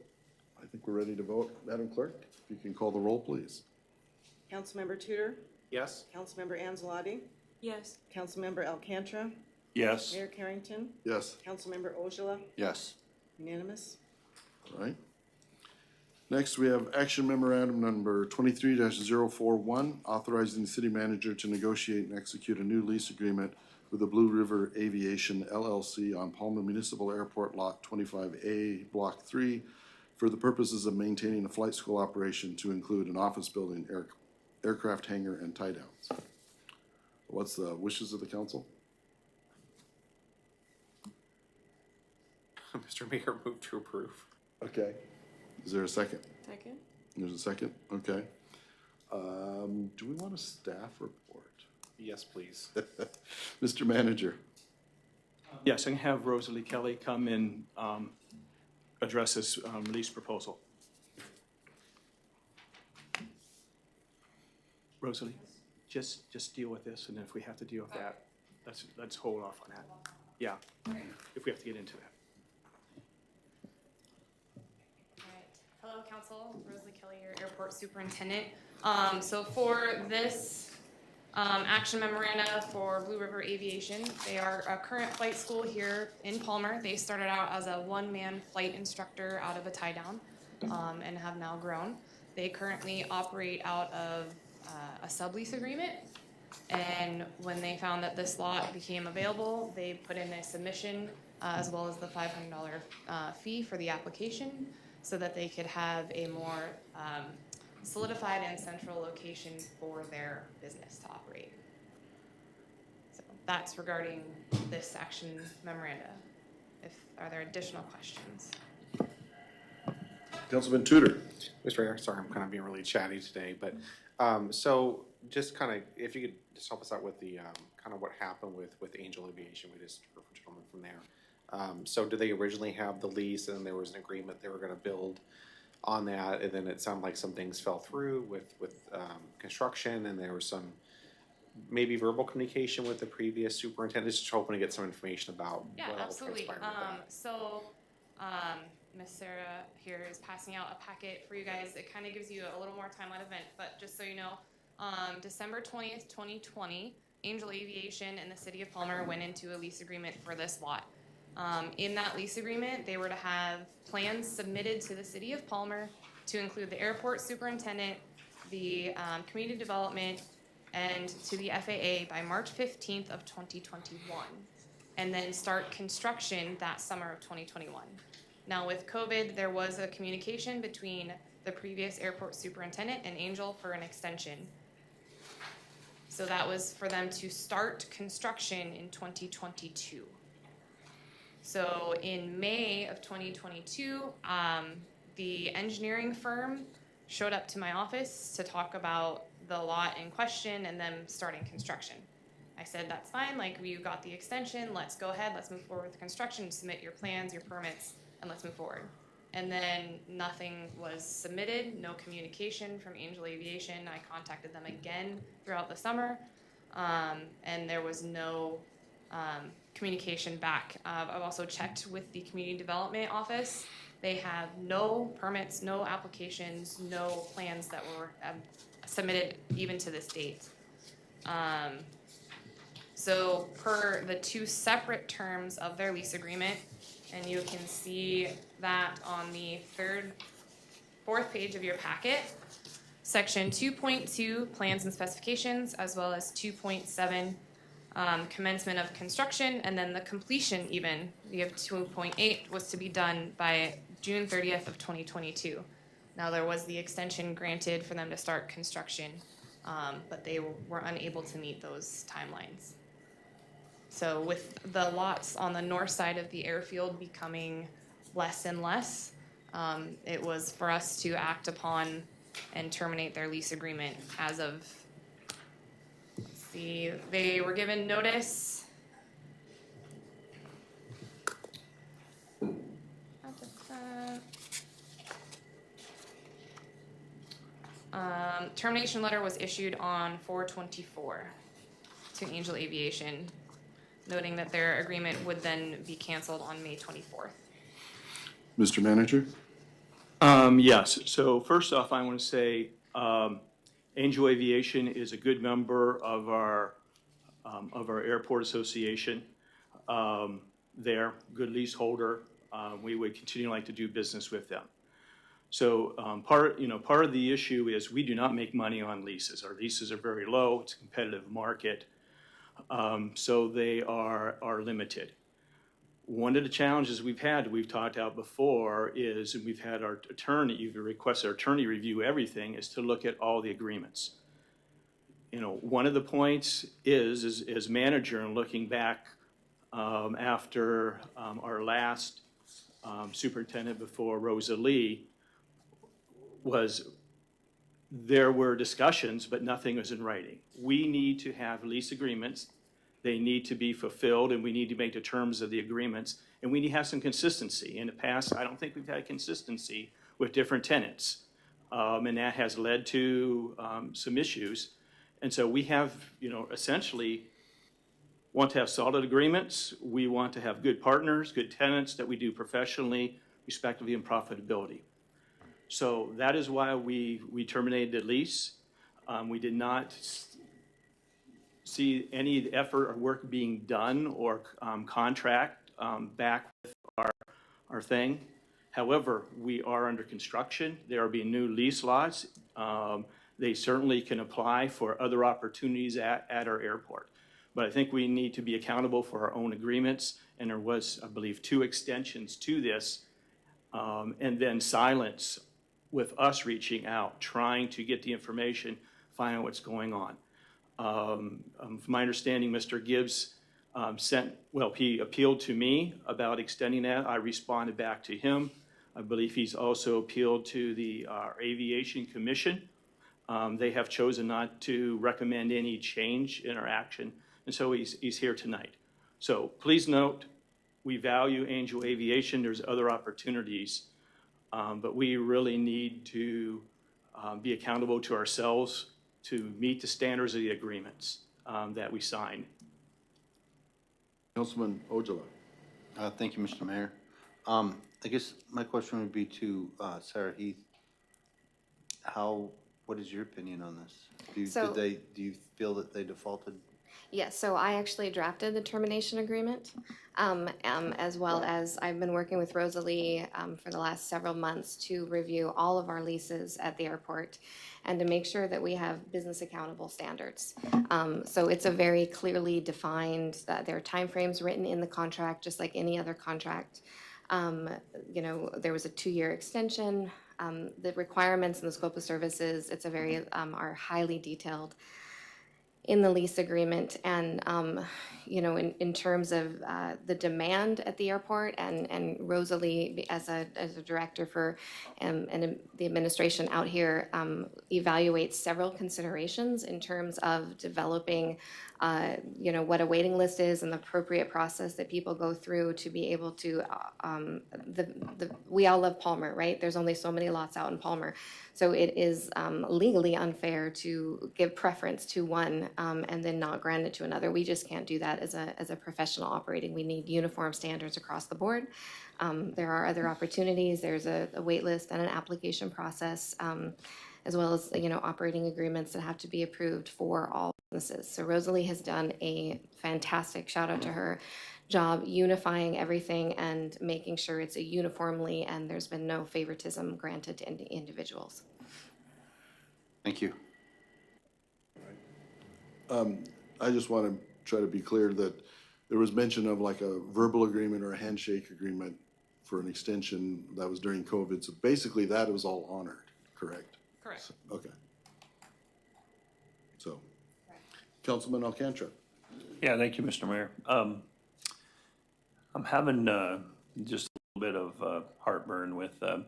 I think we're ready to vote. Madam Clerk, if you can call the roll, please. Councilmember Tudor, Yes? Councilmember Anzalati, Yes. Councilmember Alcantara, Yes. Mayor Carrington, Yes. Councilmember Ojala, Yes. unanimous. All right. Next, we have action memorandum number 23-041, authorizing the city manager to negotiate and execute a new lease agreement with the Blue River Aviation LLC on Palmer Municipal Airport Lot 25A, Block 3, for the purposes of maintaining a flight school operation to include an office building, aircraft hangar, and tie downs. What's the wishes of the council? Mr. Mayor, move to approve. Okay. Is there a second? Second. There's a second? Okay. Do we want a staff report? Yes, please. Mr. Manager? Yes, I'm going to have Rosalie Kelly come and address this lease proposal. Rosalie, just deal with this, and then if we have to deal with that, let's hold off on that. Yeah, if we have to get into that. Hello, Council. Rosalie Kelly, your airport superintendent. So for this action memoranda for Blue River Aviation, they are a current flight school here in Palmer. They started out as a one-man flight instructor out of a tie-down and have now grown. They currently operate out of a sublease agreement. And when they found that this lot became available, they put in a submission as well as the $500 fee for the application, so that they could have a more solidified and central location for their business to operate. So that's regarding this action memoranda. Are there additional questions? Councilman Tudor? Mr. Mayor, sorry, I'm kind of being really chatty today, but so just kind of, if you could just help us out with the kind of what happened with Angel Aviation. We just heard from a gentleman from there. So did they originally have the lease, and there was an agreement they were going to build on that, and then it sounded like some things fell through with construction, and there was some maybe verbal communication with the previous superintendent? Just hoping to get some information about Yeah, what all absolutely. transpired with that. So Miss Sarah here is passing out a packet for you guys. It kind of gives you a little more timeline event, but just so you know, December 20th, 2020, Angel Aviation and the City of Palmer went into a lease agreement for this lot. In that lease agreement, they were to have plans submitted to the City of Palmer to include the airport superintendent, the community development, and to the FAA by March 15th of 2021, and then start construction that summer of 2021. Now with COVID, there was a communication between the previous airport superintendent and Angel for an extension. So that was for them to start construction in 2022. So in May of 2022, the engineering firm showed up to my office to talk about the lot in question and them starting construction. I said, that's fine, like you got the extension, let's go ahead, let's move forward with construction, submit your plans, your permits, and let's move forward. And then nothing was submitted, no communication from Angel Aviation. I contacted them again throughout the summer, and there was no communication back. I've also checked with the community development office. They have no permits, no applications, no plans that were submitted even to this date. So per the two separate terms of their lease agreement, and you can see that on the fourth page of your packet, section 2.2, plans and specifications, as well as 2.7, commencement of construction, and then the completion even, we have 2.8, was to be done by June 30th of 2022. Now there was the extension granted for them to start construction, but they were unable to meet those timelines. So with the lots on the north side of the airfield becoming less and less, it was for us to act upon and terminate their lease agreement as of, let's see, they were given notice. Termination letter was issued on 4/24 to Angel Aviation, noting that their agreement would then be canceled on May 24th. Mr. Manager? Yes, so first off, I want to say Angel Aviation is a good member of our airport association. They're a good leaseholder. We would continue like to do business with them. So part of the issue is we do not make money on leases. Our leases are very low. It's a competitive market, so they are limited. One of the challenges we've talked about before, is we've had our attorney, you've requested our attorney review everything, is to look at all the agreements. One of the points is as manager and looking back after our last superintendent before Rosa Lee, there were discussions, but nothing was in writing. We need to have lease agreements. They need to be fulfilled, and we need to make the terms of the agreements, and we need to have some consistency. In the past, I don't think we've had consistency with different tenants, and that has led to some issues. And so we have, essentially want to have solid agreements. We want to have good partners, good tenants that we do professionally, respectively, and profitability. So that is why we terminated the lease. We did not see any effort or work being done or contract back with our thing. However, we are under construction. There are being new lease lots. They certainly can apply for other opportunities at our airport. But I think we need to be accountable for our own agreements, and there was, I believe, 2 extensions to this, and then silence with us reaching out, trying to get the information, find out what's going on. From my understanding, Mr. Gibbs he appealed to me about extending that. I responded back to him. I believe he's also appealed to the Aviation Commission. They have chosen not to recommend any change in our action, and so he's here tonight. So please note, we value Angel Aviation. There's other opportunities, but we really need to be accountable to ourselves to meet the standards of the agreements that we sign. Councilman Ojala. Thank you, Mr. Mayor. I guess my question would be to Sarah Heath. What is your opinion on this? Do you feel that they defaulted? Yes, so I actually drafted the termination agreement, as well as I've been working with Rosalie for the last several months to review all of our leases at the airport and to make sure that we have business accountable standards. So it's a very clearly defined, there are timeframes written in the contract, just like any other contract. There was a 2-year extension. The requirements and the scope of services, it's a very, are highly detailed in the lease agreement. And, in terms of the demand at the airport, and Rosalie as a director for and the administration out here evaluates several considerations in terms of developing what a waiting list is and the appropriate process that people go through to be able to, we all love Palmer, right? There's only so many lots out in Palmer. So it is legally unfair to give preference to one and then not grant it to another. We just can't do that as a professional operating. We need uniform standards across the board. There are other opportunities. There's a wait list and an application process, as well as operating agreements that have to be approved for all businesses. So Rosalie has done a fantastic, shout out to her, job unifying everything and making sure it's a uniformly, and there's been no favoritism granted to individuals. Thank you. I just want to try to be clear that there was mention of like a verbal agreement or a handshake agreement for an extension that was during COVID. So basically that was all honored, correct? Correct. So, okay. So, Councilman Alcantara. Yeah, thank you, Mr. Mayor. I'm having just a little bit of heartburn with, a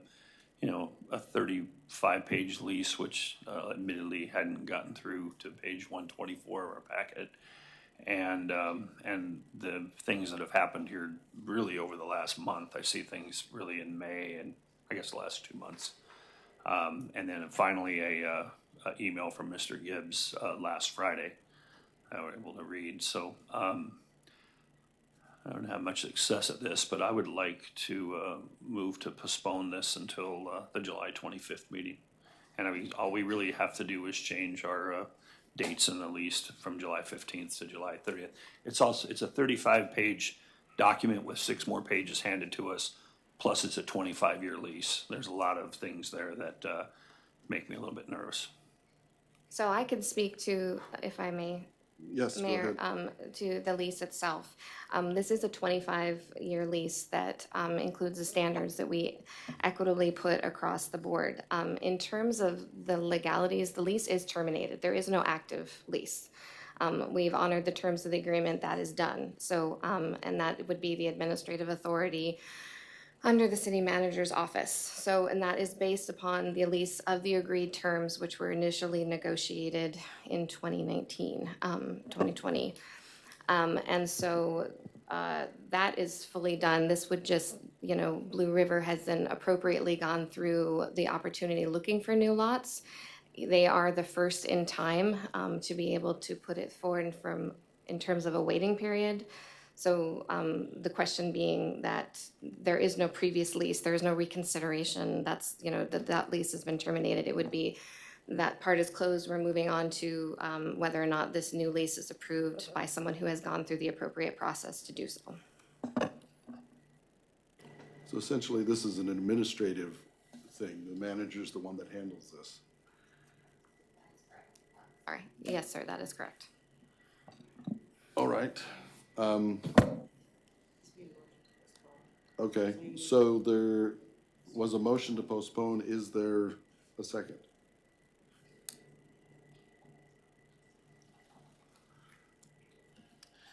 35-page lease, which admittedly hadn't gotten through to page 124 of our packet. And the things that have happened here really over the last month. I see things really in May and I guess the last 2 months. And then finally a email from Mr. Gibbs last Friday I was able to read. So I don't have much success at this, but I would like to move to postpone this until the July 25th meeting. And I mean, all we really have to do is change our dates in the lease from July 15th to July 30th. It's a 35-page document with 6 more pages handed to us, plus it's a 25-year lease. There's a lot of things there that make me a little bit nervous. So I could speak to, if I may, Yes, go Mayor, ahead. to the lease itself. This is a 25-year lease that includes the standards that we equitably put across the board. In terms of the legalities, the lease is terminated. There is no active lease. We've honored the terms of the agreement. That is done. So, and that would be the administrative authority under the city manager's office. So, and that is based upon the lease of the agreed terms, which were initially negotiated in 2020. And so that is fully done. This would just, you know, Blue River has then appropriately gone through the opportunity looking for new lots. They are the first in time to be able to put it forward in terms of a waiting period. So the question being that there is no previous lease, there is no reconsideration. That's, you know, that lease has been terminated. It would be that part is closed. We're moving on to whether or not this new lease is approved by someone who has gone through the appropriate process to do so. So essentially, this is an administrative thing. The manager's the one that handles this. All right. Yes, sir, that is correct. All right. Okay, so there was a motion to postpone. Is there a second?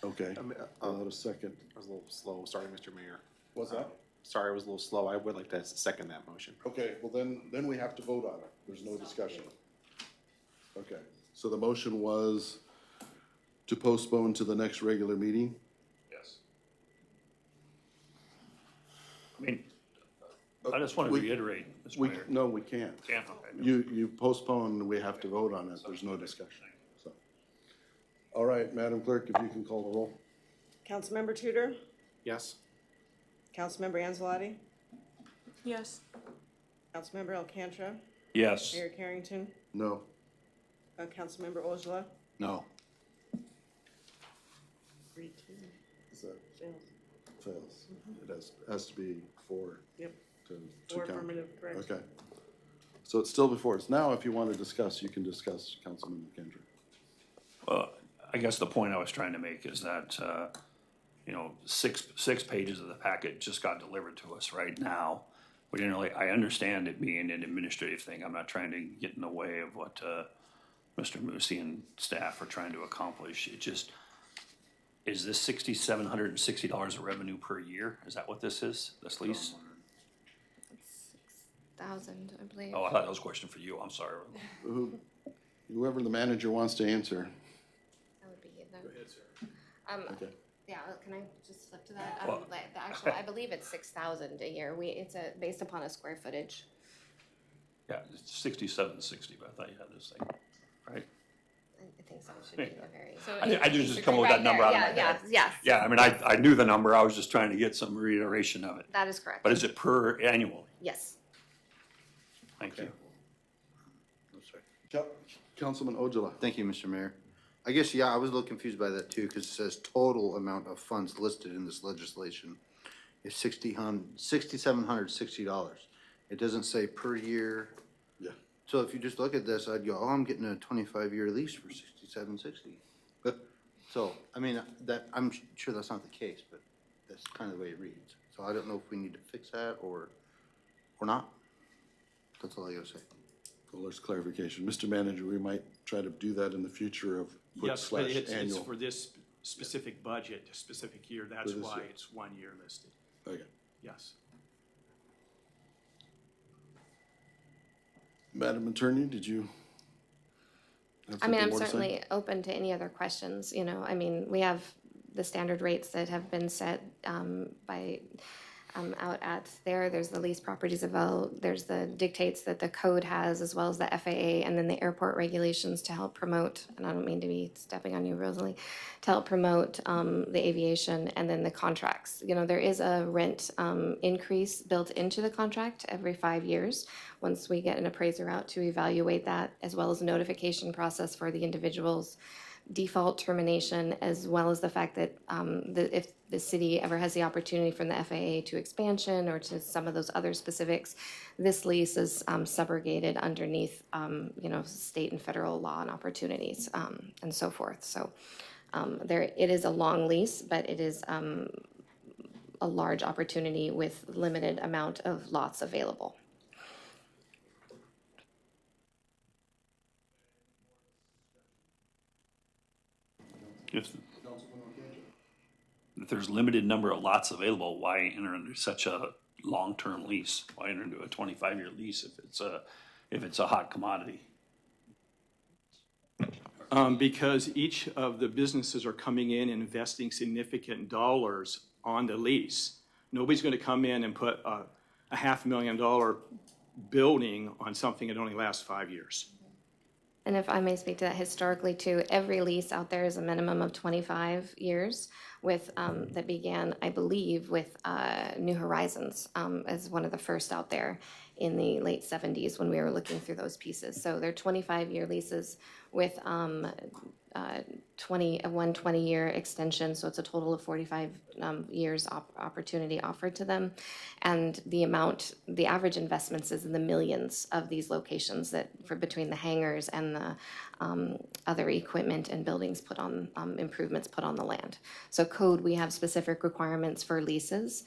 Okay, not a second. I was a little slow. Sorry, Mr. Mayor. What's that? Sorry, I was a little slow. I would like to second that motion. Okay, well then we have to vote on it. There's no discussion. Okay, so the motion was to postpone to the next regular meeting? Yes. I mean, I just want to reiterate, Mr. Mayor. No, we can't. Can't, okay. You postpone, we have to vote on it. There's no discussion. So, all right, Madam Clerk, if you can call the roll. Councilmember Tudor? Yes. Councilmember Anzalati? Yes. Councilmember Alcantara? Yes. Mayor Carrington? No. Councilmember Ojala? No. Is that Fails. fails? It has to be 4 Yep. to 4 count. affirmative, correct. Okay. So it's still before us. Now, if you want to discuss, you can discuss, Councilman Kendrick. Well, I guess the point I was trying to make is that, you know, six pages of the packet just got delivered to us right now. We didn't really, I understand it being an administrative thing. I'm not trying to get in the way of what Mr. Moosey and staff are trying to accomplish. It just, is this $6,760 of revenue per year? Is that what this is, this lease? 6,000, I believe. Oh, I thought that was a question for you. I'm sorry. Whoever the manager wants to answer. That would be the. Go ahead, sir. Okay. Yeah, can I just flip to that? Well- The actual, I believe it's 6,000 a year. It's based upon a square footage. Yeah, it's 6760, but I thought you had this thing, right? I think so. It should be a very. So I just come up with that number out of my head. Yes. Yeah, I mean, I knew the number. I was just trying to get some reiteration of it. That is correct. But is it per annually? Yes. Thank you. Councilman Ojala. Thank you, Mr. Mayor. I guess, yeah, I was a little confused by that too, because it says total amount of funds listed in this legislation is $6,760. It doesn't say per year. Yeah. So if you just look at this, I'd go, oh, I'm getting a 25-year lease for $6,760. But, so, I mean, that, I'm sure that's not the case, but that's kind of the way it reads. So I don't know if we need to fix that or not. That's all I gotta say. Well, there's clarification. Mr. Manager, we might try to do that in the future of put Yes, but slash it's annual. for this specific budget, specific year, that's this why year. it's 1 year listed. Okay. Yes. Madam Attorney, did you have I mean, something I'm more to say? certainly open to any other questions, you know, I mean, we have the standard rates that have been set by out at there. There's the lease properties available, there's the dictates that the code has, as well as the FAA, and then the airport regulations to help promote, and I don't mean to be stepping on you, Rosalie, to help promote the aviation, and then the contracts. You know, there is a rent increase built into the contract every 5 years. Once we get an appraiser out to evaluate that, as well as a notification process for the individuals, default termination, as well as the fact that if the city ever has the opportunity from the FAA to expansion or to some of those other specifics, this lease is subrogated underneath, you know, state and federal law and opportunities and so forth. So it is a long lease, but it is a large opportunity with limited amount of lots available. If there's limited number of lots available, why enter into such a long-term lease? Why enter into a 25-year lease if it's a hot commodity? Because each of the businesses are coming in and investing significant dollars on the lease. Nobody's going to come in and put a $500,000 building on something that only lasts 5 years. And if I may speak to that, historically too, every lease out there is a minimum of 25 years with, that began, I believe, with New Horizons as one of the first out there in the late 70s when we were looking through those pieces. So they're 25-year leases with one 20-year extension, so it's a total of 45 years opportunity offered to them. And the average investments is in the millions of these locations that for between the hangars and the other equipment and buildings put on, improvements put on the land. So code, we have specific requirements for leases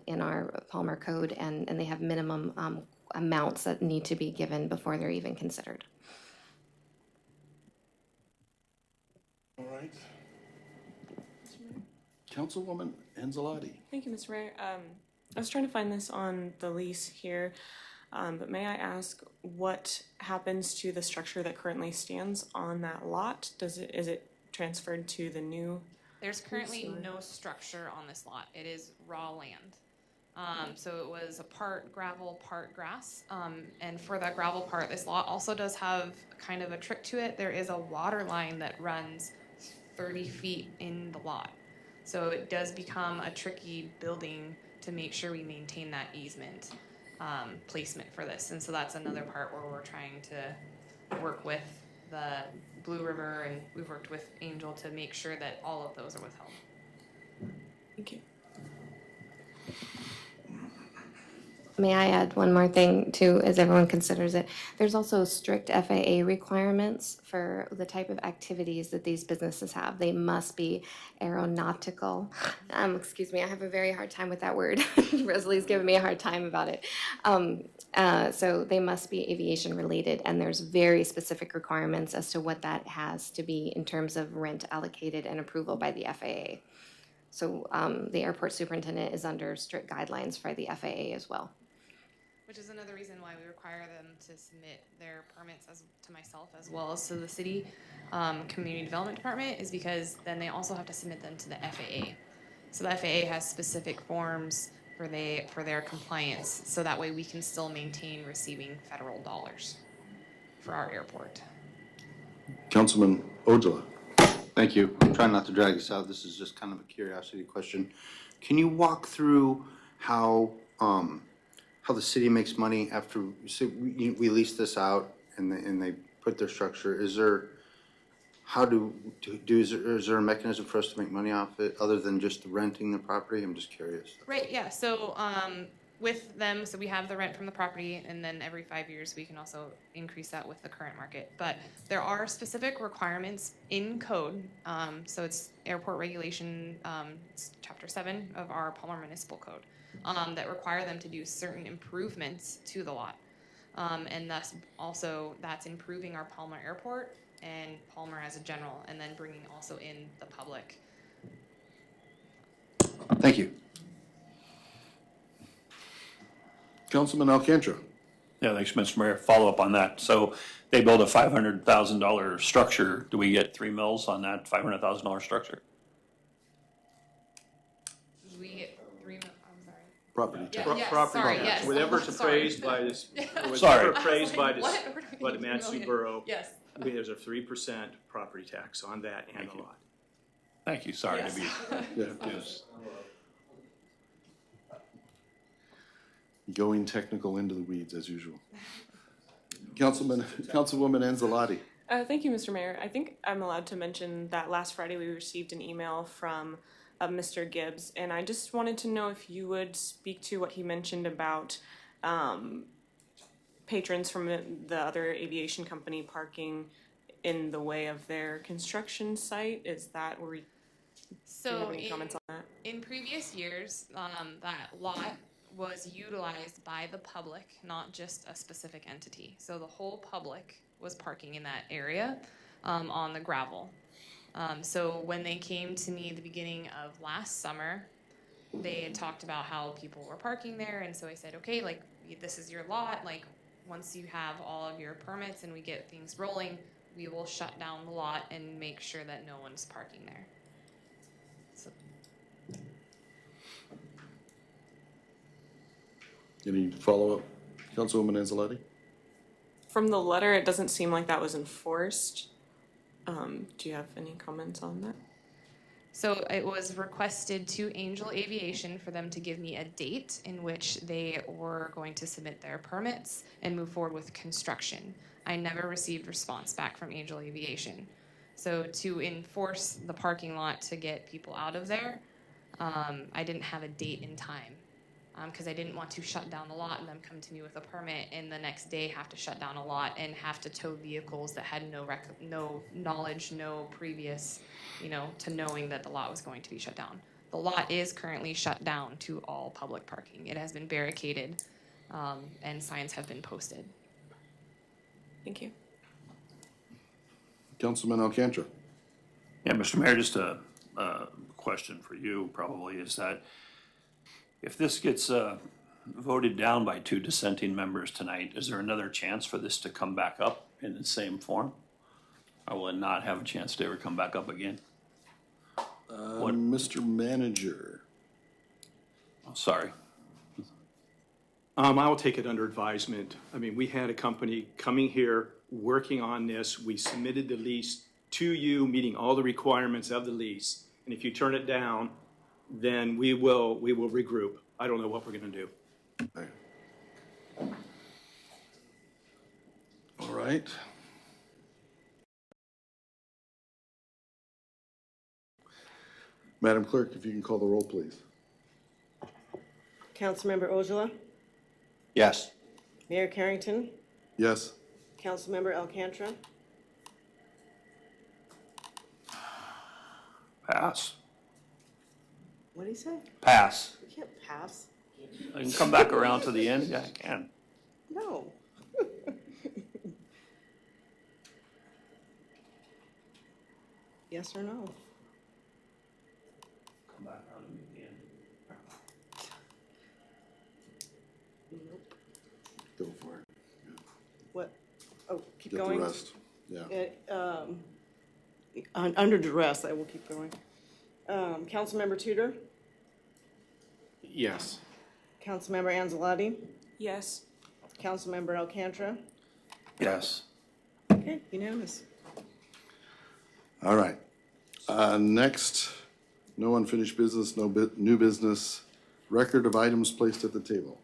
in our Palmer code, and they have minimum amounts that need to be given before they're even considered. All right. Councilwoman Anzalati. Thank you, Mr. Mayor. I was trying to find this on the lease here, but may I ask what happens to the structure that currently stands on that lot? Is it transferred to the new? There's currently no structure on this lot. It is raw land. So it was a part gravel, part grass. And for that gravel part, this lot also does have kind of a trick to it. There is a water line that runs 30 feet in the lot. So it does become a tricky building to make sure we maintain that easement placement for this. And so that's another part where we're trying to work with the Blue River, and we've worked with Angel to make sure that all of those are withheld. Thank you. May I add one more thing too, as everyone considers it? There's also strict FAA requirements for the type of activities that these businesses have. They must be aeronautical. Excuse me, I have a very hard time with that word. Rosalie's giving me a hard time about it. So they must be aviation related, and there's very specific requirements as to what that has to be in terms of rent allocated and approval by the FAA. So the airport superintendent is under strict guidelines for the FAA as well. Which is another reason why we require them to submit their permits to myself as well as to the city community development department, is because then they also have to submit them to the FAA. So the FAA has specific forms for their compliance, so that way we can still maintain receiving federal dollars for our airport. Councilman Ojala. Thank you. I'm trying not to drag this out. This is just kind of a curiosity question. Can you walk through how the city makes money after we lease this out and they put their structure? Is there is there a mechanism for us to make money off it other than just renting the property? I'm just curious. Right. Yeah. So with them, so we have the rent from the property, and then every 5 years we can also increase that with the current market. But there are specific requirements in code. So it's airport regulation, it's Chapter 7 of our Palmer Municipal Code, that require them to do certain improvements to the lot. And thus also that's improving our Palmer Airport and Palmer as a general, and then bringing also in the public. Thank you. Councilman Alcantara. Yeah, thanks, Mr. Mayor. Follow up on that. So they build a $500,000 structure. Do we get 3 mils on that $500,000 structure? We get 3 mil. I'm sorry. property tax. Yeah, yes, Property sorry, tax. yes. Whatever's Sorry. appraised by this, whatever's Sorry. appraised by I was like, this, what? by the Matsu Million. Borough, Yes. there's a 3% property tax on that and a lot. Thank you, sorry to be Yeah. confused. Going technical into the weeds as usual. Councilwoman Anzalati. Thank you, Mr. Mayor. I think I'm allowed to mention that last Friday we received an email from Mr. Gibbs, and I just wanted to know if you would speak to what he mentioned about patrons from the other aviation company parking in the way of their construction site. Is that where do you have any comments on that? In previous years, that lot was utilized by the public, not just a specific entity. So the whole public was parking in that area on the gravel. So when they came to me the beginning of last summer, they had talked about how people were parking there, and so I said, okay, like, this is your lot, like, once you have all of your permits and we get things rolling, we will shut down the lot and make sure that no one's parking there. So. Any follow-up, Councilwoman Anzalati? From the letter, it doesn't seem like that was enforced. Do you have any comments on that? So it was requested to Angel Aviation for them to give me a date in which they were going to submit their permits and move forward with construction. I never received response back from Angel Aviation. So to enforce the parking lot to get people out of there, I didn't have a date in time because I didn't want to shut down the lot and them come to me with a permit and the next day have to shut down a lot and have to tow vehicles that had no knowledge, no previous, to knowing that the lot was going to be shut down. The lot is currently shut down to all public parking. It has been barricaded and signs have been posted. Thank you. Councilman Alcantara. Yeah, Mr. Mayor, just a question for you probably is that if this gets voted down by 2 dissenting members tonight, is there another chance for this to come back up in the same form? Or will it not have a chance to ever come back up again? Mr. Manager. Oh, sorry. I will take it under advisement. I mean, we had a company coming here, working on this. We submitted the lease to you, meeting all the requirements of the lease. And if you turn it down, then we will regroup. I don't know what we're going to do. All right. Madam Clerk, if you can call the roll, please. Councilmember Ojala, Yes. Mayor Carrington, Yes. Councilmember Alcantara, Pass. what did he say? Pass. You can't pass. I can come back around to the end? Yeah, I can. No. Yes or no? Come back around to the end. Go for it. What? Oh, keep Get going? the rest. Yeah. Under duress, I will keep going. Councilmember Tudor, Yes. Councilmember Anzalati, Yes. Councilmember Alcantara. Yes. Okay, unanimous. All right. Next, no unfinished business, no new business. Record of items placed at the table.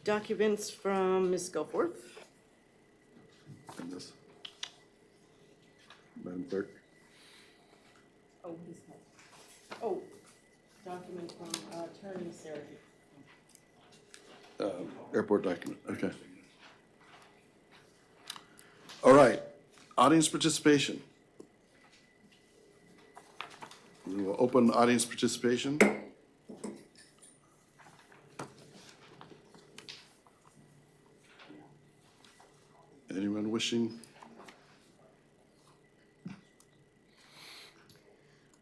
Documents from Ms. Goforth. And this. Madam Clerk. Oh, he's not. Oh, document from Attorney Sarah. Airport document, okay. All right, audience participation. We will open audience participation. Anyone wishing?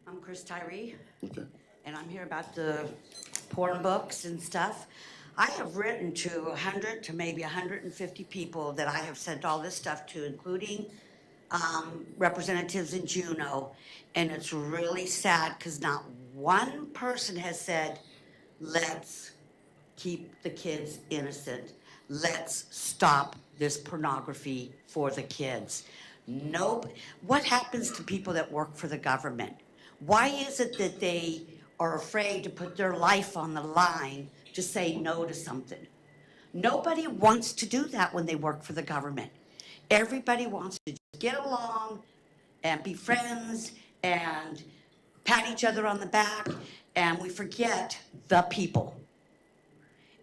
I'm Chris Tyree, Okay. and I'm here about the porn books and stuff. I have written to 100 to maybe 150 people that I have sent all this stuff to, including representatives in Juneau, and it's really sad because not one person has said, let's keep the kids innocent. Let's stop this pornography for the kids. No, what happens to people that work for the government? Why is it that they are afraid to put their life on the line to say no to something? Nobody wants to do that when they work for the government. Everybody wants to just get along and be friends and pat each other on the back, and we forget the people.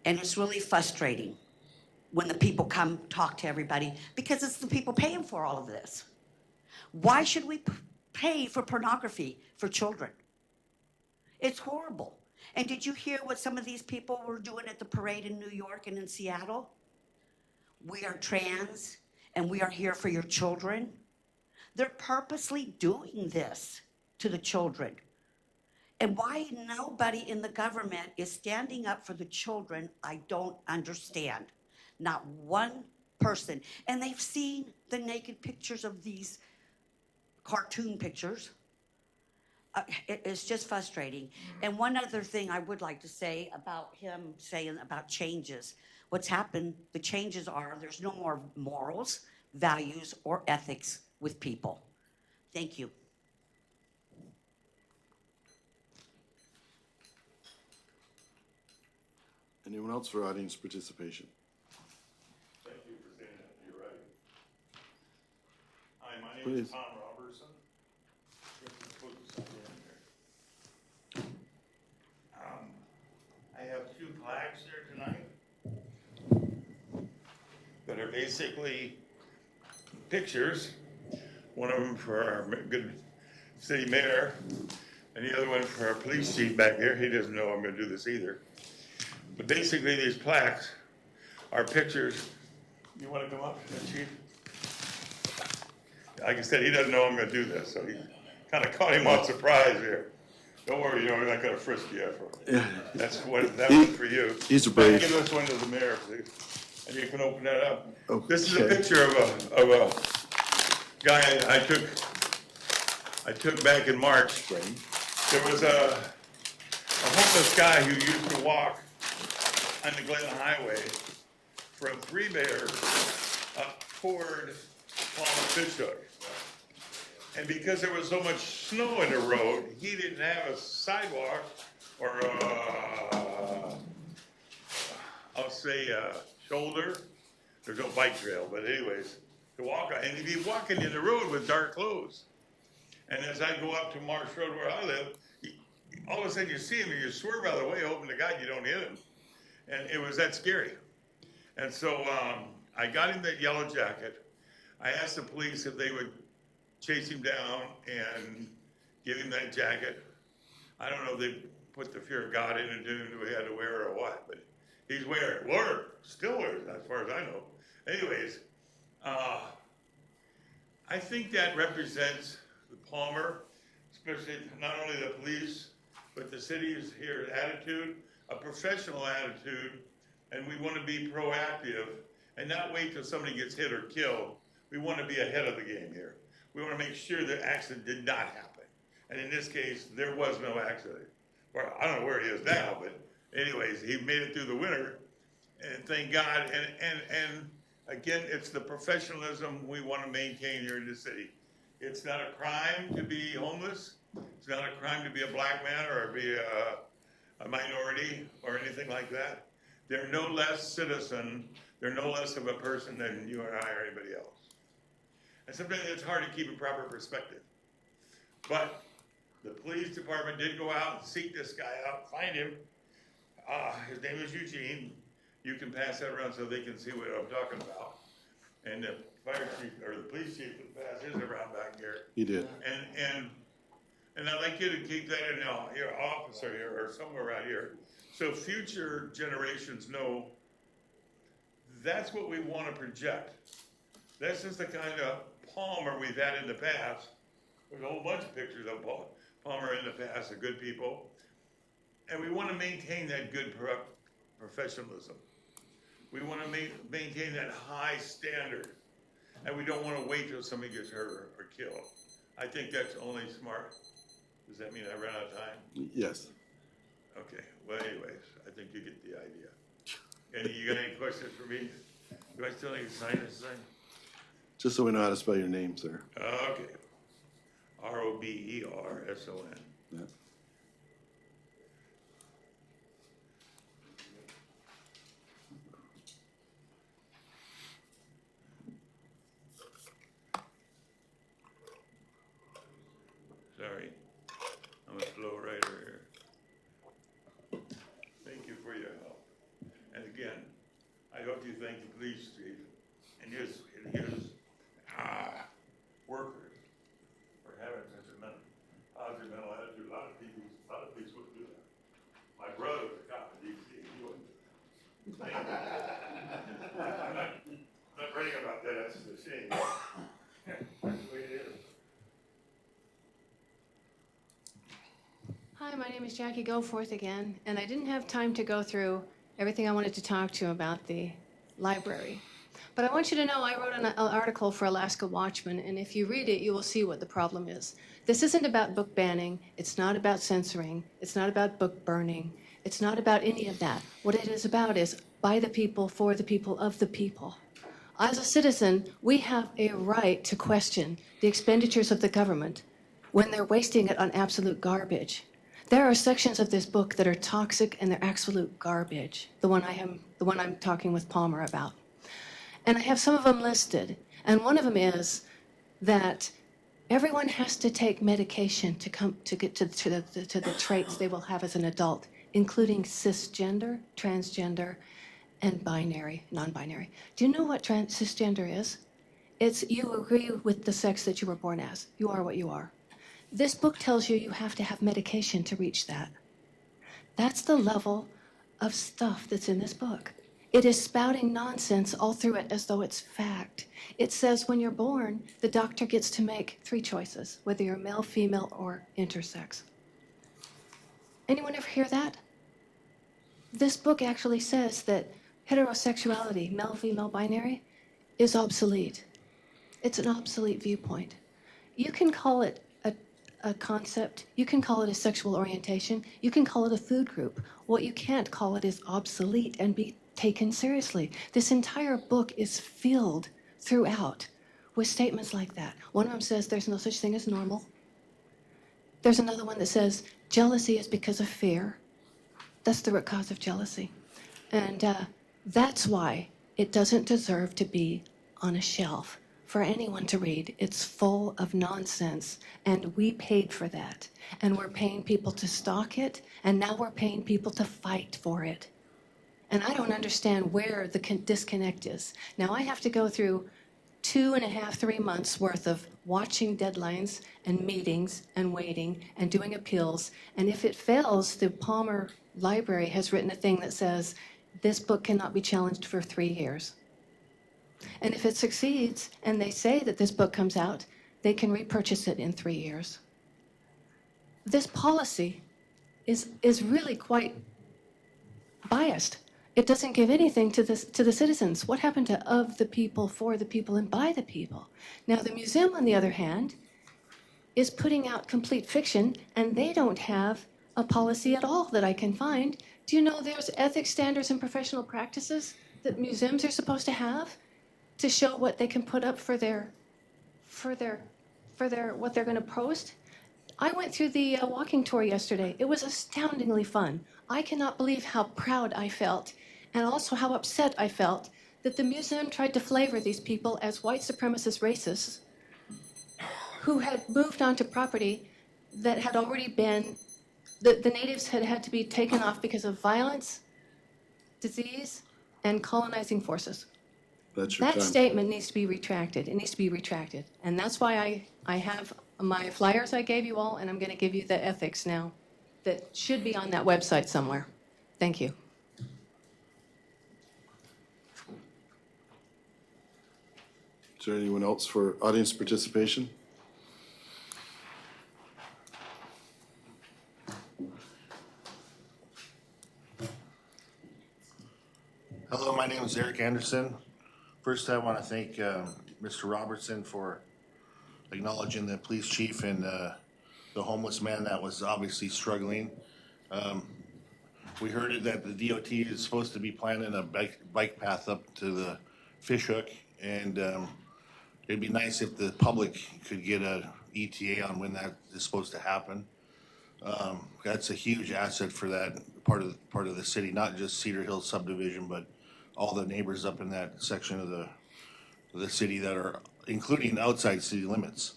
And it's really frustrating when the people come talk to everybody, because it's the people paying for all of this. Why should we pay for pornography for children? It's horrible. And did you hear what some of these people were doing at the parade in New York and in Seattle? We are trans, and we are here for your children. They're purposely doing this to the children. And why nobody in the government is standing up for the children, I don't understand. Not one person. And they've seen the naked pictures of these cartoon pictures. It's just frustrating. And one other thing I would like to say about him saying about changes. What's happened, the changes are there's no more morals, values, or ethics with people. Thank you. Anyone else for audience participation? Thank you for saying that. You're right. Hi, my name Please. is Tom Robertson. I have two plaques here tonight that are basically pictures. One of them for our good city mayor, and the other one for our police chief back there. He doesn't know I'm going to do this either. But basically, these plaques are pictures. You want to come up, Chief? Like I said, he doesn't know I'm going to do this, so he kind of caught him on surprise here. Don't worry, you know, we're not going to frisk you for it. That's what that was for you. He's a brave. Give this one to the mayor, please, and you can open that up. Okay. This is a picture of a guy I took back in March. There was a homeless guy who used to walk on the Glen Highway from Three Bears up toward Palmer Fishhook. And because there was so much snow in the road, he didn't have a sidewalk or I'll say a shoulder. There's no bike trail, but anyways, to walk on. And he'd be walking in the road with dark clothes. And as I go up to Marsh Road where I live, all of a sudden you see him and you swerve out of the way, hoping to God you don't hit him. And it was that scary. And so I got him that yellow jacket. I asked the police if they would chase him down and give him that jacket. I don't know if they put the fear of God in it and we had to wear it or what, but he's wearing it. Still wears it, as far as I know. Anyways, I think that represents the Palmer, especially not only the police, but the city's here attitude, a professional attitude, and we want to be proactive and not wait till somebody gets hit or killed. We want to be ahead of the game here. We want to make sure the accident did not happen. And in this case, there was no accident. Well, I don't know where he is now, but anyways, he made it through the winter, and thank God. And again, it's the professionalism we want to maintain here in the city. It's not a crime to be homeless. It's not a crime to be a black man or be a minority or anything like that. They're no less citizen. They're no less of a person than you and I or anybody else. And sometimes it's hard to keep a proper perspective. But the police department did go out and seek this guy out, find him. His name is Eugene. You can pass that around so they can see what I'm talking about. And the fire chief, or the police chief, would pass his around back here. He did. And I'd like you to keep that in your office or here, or somewhere around here, so future generations know that's what we want to project. This is the kind of Palmer we've had in the past. There's a whole bunch of pictures of Palmer in the past, of good people. And we want to maintain that good professionalism. We want to maintain that high standard. And we don't want to wait till somebody gets hurt or killed. I think that's only smart. Does that mean I ran out of time? Yes. Okay, well anyways, I think you get the idea. And you got any questions for me? Do I still need to sign this thing? Just so we know how to spell your name, sir. Okay. Roberson. Yeah. Sorry, I'm a slow writer here. Thank you for your help. And again, I hope you thank the police chief and his workers for having such a positive mental attitude. A lot of police wouldn't do that. My brother was a cop in DC, he wouldn't. I'm not bragging about that, that's just a shame. That's the way it is. Hi, my name is Jackie Goforth again, and I didn't have time to go through everything I wanted to talk to you about the library. But I want you to know I wrote an article for Alaska Watchman, and if you read it, you will see what the problem is. This isn't about book banning. It's not about censoring. It's not about book burning. It's not about any of that. What it is about is by the people, for the people, of the people. As a citizen, we have a right to question the expenditures of the government when they're wasting it on absolute garbage. There are sections of this book that are toxic and they're absolute garbage. The one I'm talking with Palmer about. And I have some of them listed. And one of them is that everyone has to take medication to get to the traits they will have as an adult, including cisgender, transgender, and non-binary. Do you know what cisgender is? It's you agree with the sex that you were born as. You are what you are. This book tells you you have to have medication to reach that. That's the level of stuff that's in this book. It is spouting nonsense all through it as though it's fact. It says when you're born, the doctor gets to make 3 choices, whether you're male, female, or intersex. Anyone ever hear that? This book actually says that heterosexuality, male, female, binary, is obsolete. It's an obsolete viewpoint. You can call it a concept, you can call it a sexual orientation, you can call it a food group. What you can't call it is obsolete and be taken seriously. This entire book is filled throughout with statements like that. One of them says there's no such thing as normal. There's another one that says jealousy is because of fear. That's the root cause of jealousy. And that's why it doesn't deserve to be on a shelf for anyone to read. It's full of nonsense, and we paid for that. And we're paying people to stock it, and now we're paying people to fight for it. And I don't understand where the disconnect is. Now I have to go through 2.5, 3 months worth of watching deadlines and meetings and waiting and doing appeals. And if it fails, the Palmer Library has written a thing that says this book cannot be challenged for 3 years. And if it succeeds and they say that this book comes out, they can repurchase it in 3 years. This policy is really quite biased. It doesn't give anything to the citizens. What happened to of the people, for the people, and by the people? Now, the museum, on the other hand, is putting out complete fiction, and they don't have a policy at all that I can find. Do you know there's ethics standards and professional practices that museums are supposed to have to show what they can put up for their what they're going to post? I went through the walking tour yesterday. It was astoundingly fun. I cannot believe how proud I felt, and also how upset I felt that the museum tried to flavor these people as white supremacist racists who had moved onto property that had already been, the natives had to be taken off because of violence, disease, and colonizing forces. That's your That time. statement needs to be retracted. It needs to be retracted. And that's why I have my flyers I gave you all, and I'm going to give you the ethics now that should be on that website somewhere. Thank you. Is there anyone else for audience participation? Hello, my name is Eric Anderson. First, I want to thank Mr. Robertson for acknowledging the police chief and the homeless man that was obviously struggling. We heard it that the DOT is supposed to be planning a bike path up to the fish hook, and it'd be nice if the public could get a ETA on when that is supposed to happen. That's a huge asset for that part of the city, not just Cedar Hills subdivision, but all the neighbors up in that section of the city that are, including outside city limits.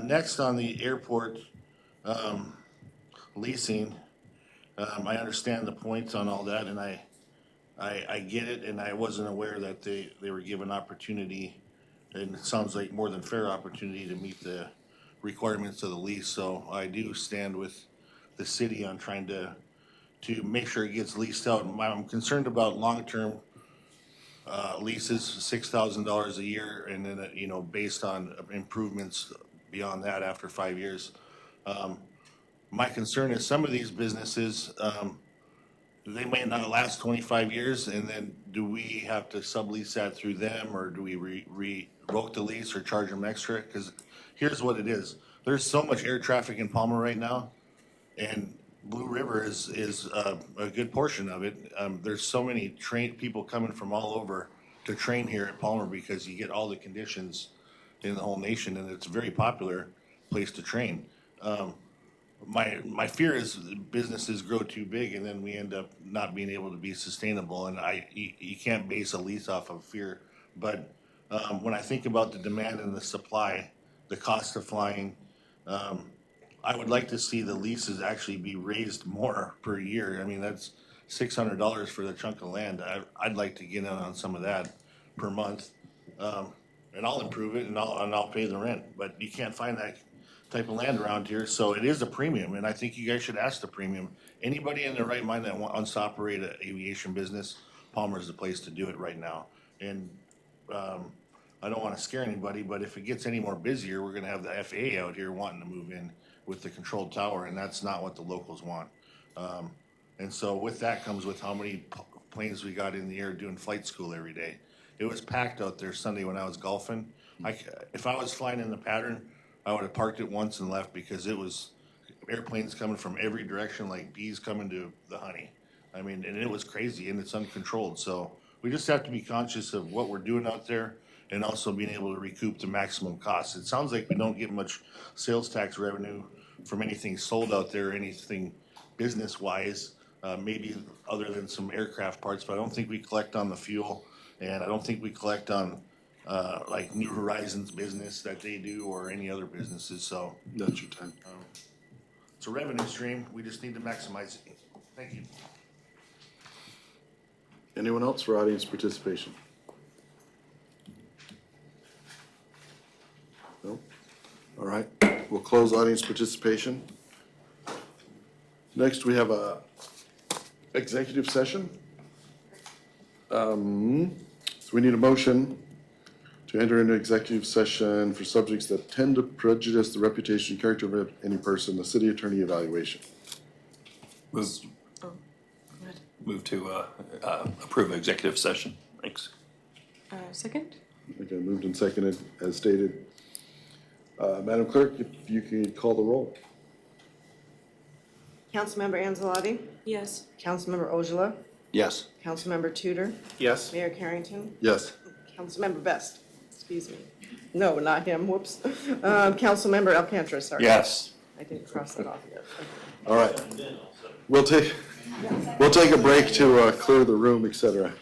Next on the airport leasing, I understand the points on all that, and I get it, and I wasn't aware that they were given opportunity, and it sounds like more than fair opportunity to meet the requirements of the lease. So I do stand with the city on trying to make sure it gets leased out. I'm concerned about long-term leases, $6,000 a year, and then, based on improvements beyond that after 5 years. My concern is some of these businesses, they may not last 25 years, and then do we have to sublease that through them, or do we revoke the lease or charge them extra? Because here's what it is. There's so much air traffic in Palmer right now, and Blue River is a good portion of it. There's so many people coming from all over to train here at Palmer because you get all the conditions in the whole nation, and it's a very popular place to train. My fear is businesses grow too big, and then we end up not being able to be sustainable. And you can't base a lease off of fear. But when I think about the demand and the supply, the cost of flying, I would like to see the leases actually be raised more per year. I mean, that's $600 for the chunk of land. I'd like to get in on some of that per month, and I'll improve it, and I'll pay the rent. But you can't find that type of land around here, so it is a premium, and I think you guys should ask the premium. Anybody in their right mind that wants to operate an aviation business, Palmer is the place to do it right now. And I don't want to scare anybody, but if it gets any more busier, we're going to have the FAA out here wanting to move in with the controlled tower, and that's not what the locals want. And so with that comes with how many planes we got in the air doing flight school every day. It was packed out there Sunday when I was golfing. If I was flying in the pattern, I would have parked it once and left, because it was airplanes coming from every direction like bees coming to the honey. I mean, and it was crazy, and it's uncontrolled. So we just have to be conscious of what we're doing out there, and also being able to recoup the maximum cost. It sounds like we don't get much sales tax revenue from anything sold out there, anything business-wise, maybe other than some aircraft parts, but I don't think we collect on the fuel, and I don't think we collect on like New Horizons business that they do, or any other businesses. So That's your time. It's a revenue stream. We just need to maximize it. Thank you. Anyone else for audience participation? No? All right, we'll close audience participation. Next, we have a executive session. So we need a motion to enter into executive session for subjects that tend to prejudice the reputation and character of any person, the city attorney evaluation. Move to approve executive session. Thanks. Second? Okay, moved and seconded as stated. Madam Clerk, if you could call the roll. Councilmember Anzalotti? Yes. Councilmember Ojala? Yes. Councilmember Tudor? Yes. Mayor Carrington? Yes. Councilmember Best? Excuse me. No, not him, whoops. Councilmember Alcantara, sorry. Yes. I didn't cross that off yet. All right. We'll take a break to clear the room, et cetera.